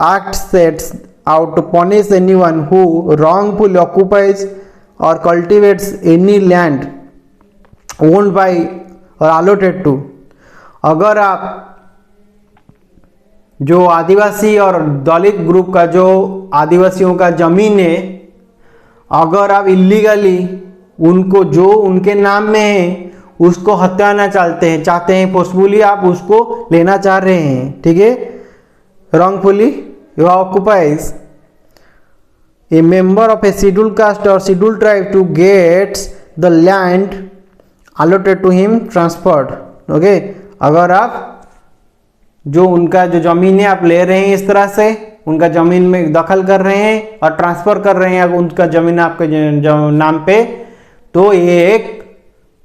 act sets out to punish anyone who wrongfully occupies or cultivates any land owned by or allotted to. अगर आप जो आदिवासी और दलित ग्रुप का जो आदिवासियों का जमीन है, अगर आप इलीगली उनको जो उनके नाम में है उसको हत्याना चाहते हैं फोर्सफुली आप उसको लेना चाह रहे हैं, ठीक है, wrongfully you occupies a member of a scheduled caste or scheduled tribe to get the land allotted to him transferred। Okay, अगर आप जो उनका जो जमीन है आप ले रहे हैं, इस तरह से उनका जमीन में दखल कर रहे हैं और ट्रांसफर कर रहे हैं उनका जमीन आपके नाम पे, तो ये एक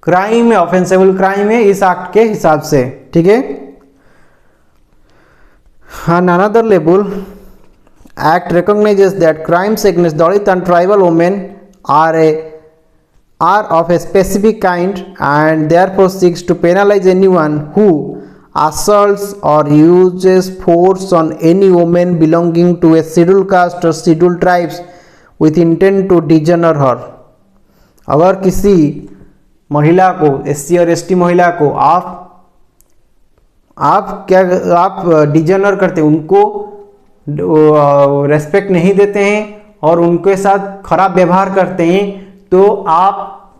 क्राइम है, ऑफेंसेबल क्राइम है इस एक्ट के हिसाब से, ठीक है। On another level, Act recognizes that crimes against Dalit and tribal women are of a specific kind and therefore seeks to penalize anyone who assaults or uses force on any woman belonging to a scheduled caste or scheduled tribes with intent to dishonor her। अगर किसी महिला को, SC और ST महिला को आप designer करते हैं, उनको रेस्पेक्ट नहीं देते हैं और उनके साथ खराब व्यवहार करते हैं, तो आप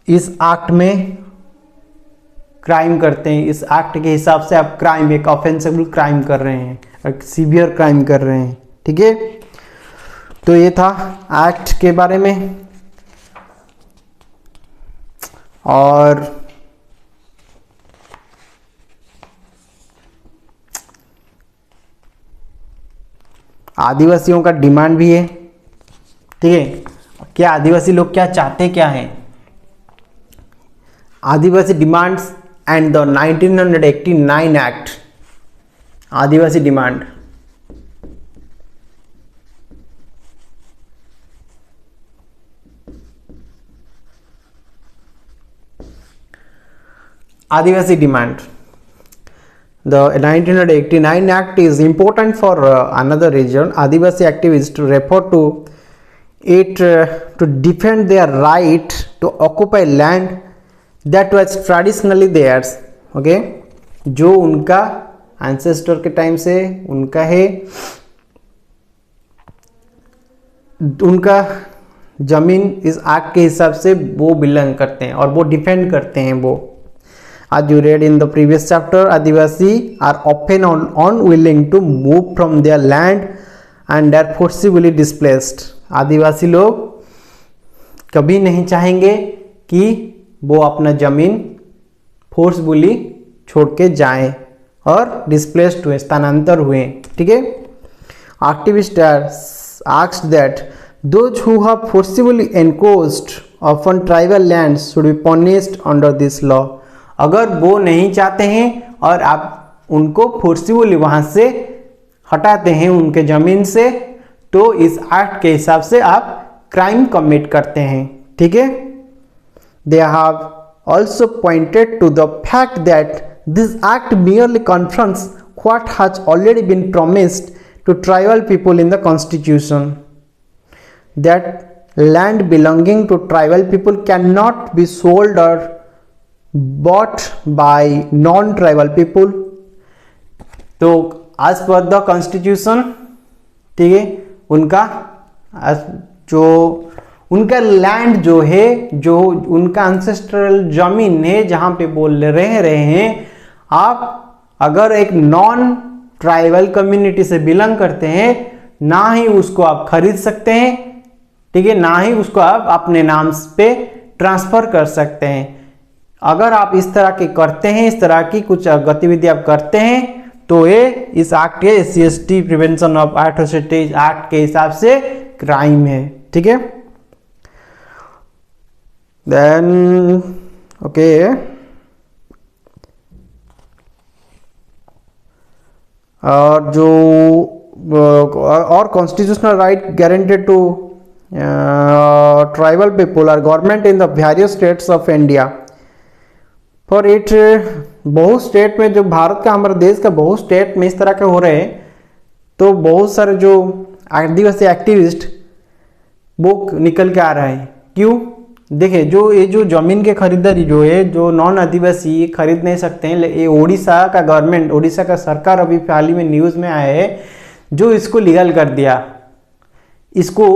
इस एक्ट में क्राइम करते हैं। इस एक्ट के हिसाब से आप क्राइम, एक ऑफेंसेबल क्राइम कर रहे हैं, एक सीवियर क्राइम कर रहे हैं, ठीक है। तो ये था एक्ट के बारे में। और आदिवासियों का डिमांड भी है, ठीक है। क्या आदिवासी लोग क्या चाहते क्या हैं? Adivasi demands and the 1989 act, Adivasi demand. Adivasi demand, the 1989 act is important for another region. Adivasi activists refer to it to defend their right to occupy land that was traditionally theirs. Okay, जो उनका ancestor के time से उनका है, उनका जमीन इस act के हिसाब से वो बिलोंग करते हैं और वो डिफेंड करते हैं वो। As you read in the previous chapter, Adivasi are often unwilling to move from their land and are forcibly displaced. आदिवासी लोग कभी नहीं चाहेंगे कि वो अपना जमीन फोर्सफुली छोड़ के जाएं और डिस्प्लेस्ड हुए, स्थानांतर हुए, ठीक है। Activists are asked that those who have forcibly encroached upon tribal lands should be punished under this law. अगर वो नहीं चाहते हैं और आप उनको फोर्सिबली वहां से हटाते हैं उनके जमीन से, तो इस एक्ट के हिसाब से आप क्राइम कमिट करते हैं, ठीक है। They have also pointed to the fact that this act merely confirms what has already been promised to tribal people in the constitution, that land belonging to tribal people cannot be sold or bought by non-tribal people. तो as per the constitution, ठीक है, उनका जो उनका land जो है, जो उनका ancestral जमीन है जहां पे बोल रहे हैं, आप अगर एक नॉन ट्राइबल कम्युनिटी से बिलोंग करते हैं, ना ही उसको आप खरीद सकते हैं, ठीक है, ना ही उसको आप अपने नाम पे ट्रांसफर कर सकते हैं। अगर आप इस तरह के करते हैं, इस तरह की कुछ गतिविधि आप करते हैं, तो ये इस एक्ट के SC/ST prevention of atrocities act के हिसाब से क्राइम है, ठीक है। देन ओके, और जो और constitutional right guaranteed to tribal people are government in the various states of India. For it, बहुत स्टेट में, जो भारत का, हमारे देश का बहुत स्टेट में इस तरह के हो रहे हैं, तो बहुत सारे जो आदिवासी एक्टिविस्ट वो निकल के आ रहा है। क्यों? देखिए, जो ये जो जमीन के खरीदारी जो है, जो नॉन आदिवासी खरीद नहीं सकते हैं, ये उड़ीसा का गवर्नमेंट, उड़ीसा का सरकार अभी हाल ही में न्यूज़ में आया है, जो इसको लीगल कर दिया, इसको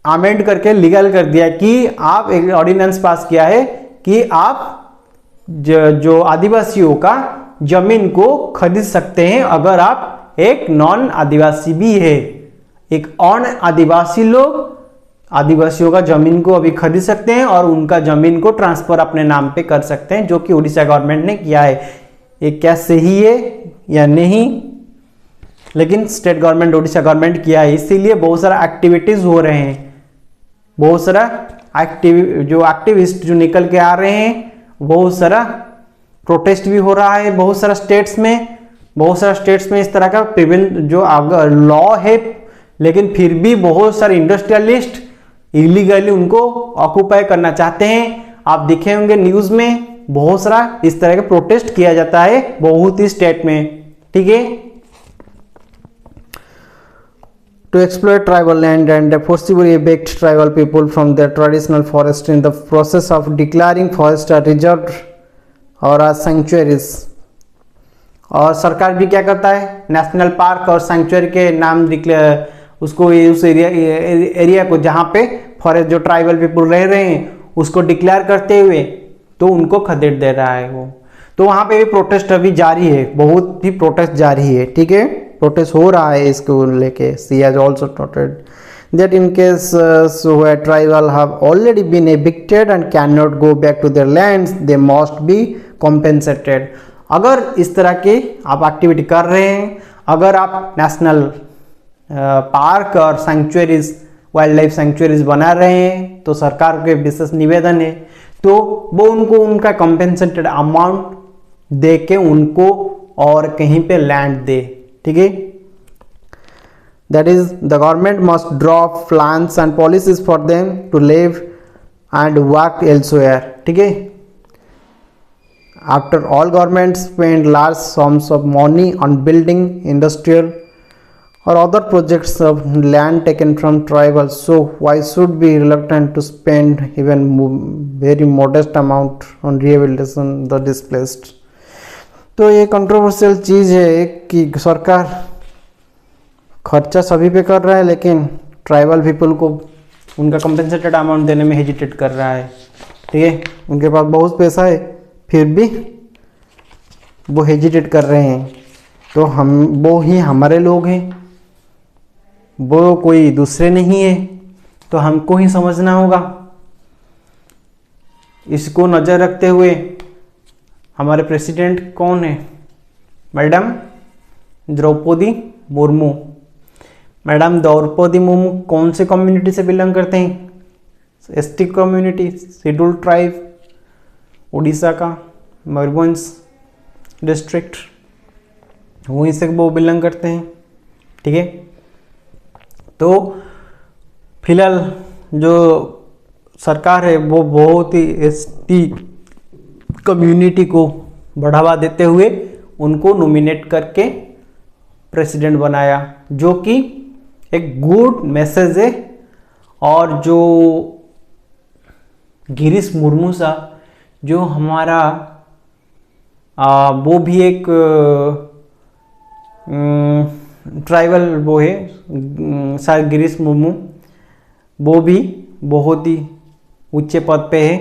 अमेंड करके लीगल कर दिया कि आप एक ऑर्डिनेंस पास किया है कि आप जो आदिवासियों का जमीन को खरीद सकते हैं अगर आप एक नॉन आदिवासी भी है। एक ऑन आदिवासी लोग आदिवासियों का जमीन को अभी खरीद सकते हैं और उनका जमीन को ट्रांसफर अपने नाम पे कर सकते हैं, जो कि उड़ीसा गवर्नमेंट ने किया है। ये क्या सही है या नहीं, लेकिन स्टेट गवर्नमेंट, उड़ीसा गवर्नमेंट किया है, इसीलिए बहुत सारा एक्टिविटीज हो रहे हैं, बहुत सारा जो एक्टिविस्ट जो निकल के आ रहे हैं, बहुत सारा प्रोटेस्ट भी हो रहा है बहुत सारा स्टेट्स में। बहुत सारा स्टेट्स में इस तरह का जो लॉ है, लेकिन फिर भी बहुत सारे इंडस्ट्रियलिस्ट इलीगली उनको ऑक्युपाई करना चाहते हैं। आप देखे होंगे न्यूज में बहुत सारा इस तरह का प्रोटेस्ट किया जाता है बहुत ही स्टेट में, ठीक है। To exploit tribal land and forcibly evict tribal people from their traditional forest in the process of declaring forest as reserved or as sanctuaries। और सरकार भी क्या करता है, नेशनल पार्क और सैंक्चुअरी के नाम उसको उस एरिया को जहाँ पे फॉरेस्ट जो ट्राइबल पीपल रह रहे हैं उसको डिक्लेयर करते हुए तो उनको खदेड़ दे रहा है वो। तो वहाँ पे भी प्रोटेस्ट अभी जारी है, बहुत ही प्रोटेस्ट जारी है, ठीक है, प्रोटेस्ट हो रहा है इसको लेके। She has also noted that in case where tribal have already been evicted and cannot go back to their lands, they must be compensated। अगर इस तरह की आप एक्टिविटी कर रहे हैं, अगर आप नेशनल पार्क और सैंक्चुअरीज, वाइल्ड लाइफ सैंक्चुअरीज बना रहे हैं, तो सरकार के विशेष निवेदन है तो वो उनको उनका कंपेंसेटेड अमाउंट दे के उनको और कहीं पे लैंड दे, ठीक है। That is the government must draw plans and policies for them to live and work elsewhere, ठीक है। After all government spend large sums of money on building industrial or other projects of land taken from tribals, so why should be reluctant to spend even very modest amount on rehabilitation the displaced। तो ये controversial चीज़ है कि सरकार खर्चा सभी पे कर रहा है लेकिन ट्राइबल पीपल को उनका कंपेंसेटेड अमाउंट देने में हेजिटेट कर रहा है, ठीक है। उनके पास बहुत पैसा है फिर भी वो हेजिटेट कर रहे हैं, तो वो ही हमारे लोग हैं, वो कोई दूसरे नहीं है, तो हमको ही समझना होगा। इसको नज़र रखते हुए हमारे प्रेसिडेंट कौन है, मैडम द्रौपदी मुर्मू। मैडम द्रौपदी मुर्मू कौन से कम्युनिटी से बिलोंग करते हैं, ST community, schedule tribe, Orissa का मयूरभंज डिस्ट्रिक्ट, वहीं से वो बिलोंग करते हैं, ठीक है। तो फिलहाल जो सरकार है वो बहुत ही एसटी कम्युनिटी को बढ़ावा देते हुए उनको नॉमिनेट करके प्रेसिडेंट बनाया, जो कि एक गुड मैसेज है। और जो गिरीश मुर्मू साहब जो हमारा वो भी एक ट्राइबल वो है शायद गिरीश मुर्मू, वो भी बहुत ही ऊंचे पद पे है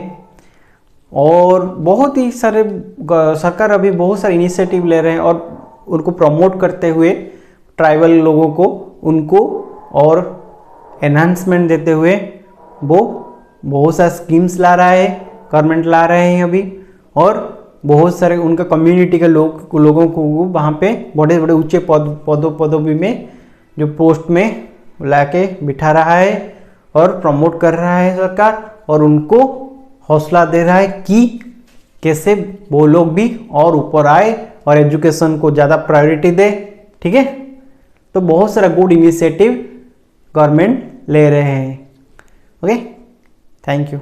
और बहुत ही सारे सरकार अभी बहुत सारे इनिशिएटिव ले रहे हैं और उनको प्रमोट करते हुए ट्राइबल लोगों को उनको और एनहांसमेंट देते हुए वो बहुत सारे स्कीम्स ला रहा है, गवर्नमेंट ला रहे हैं अभी, और बहुत सारे उनका कम्युनिटी के लोगों को वहाँ पे बड़े बड़े ऊंचे पदों में जो पोस्ट में लाके बिठा रहा है और प्रमोट कर रहा है सरकार, और उनको हौसला दे रहा है कि कैसे वो लोग भी और ऊपर आए और एजुकेशन को ज़्यादा प्रायोरिटी दे, ठीक है। तो बहुत सारा गुड इनिशिएटिव गवर्नमेंट ले रहे हैं। Okay, thank you.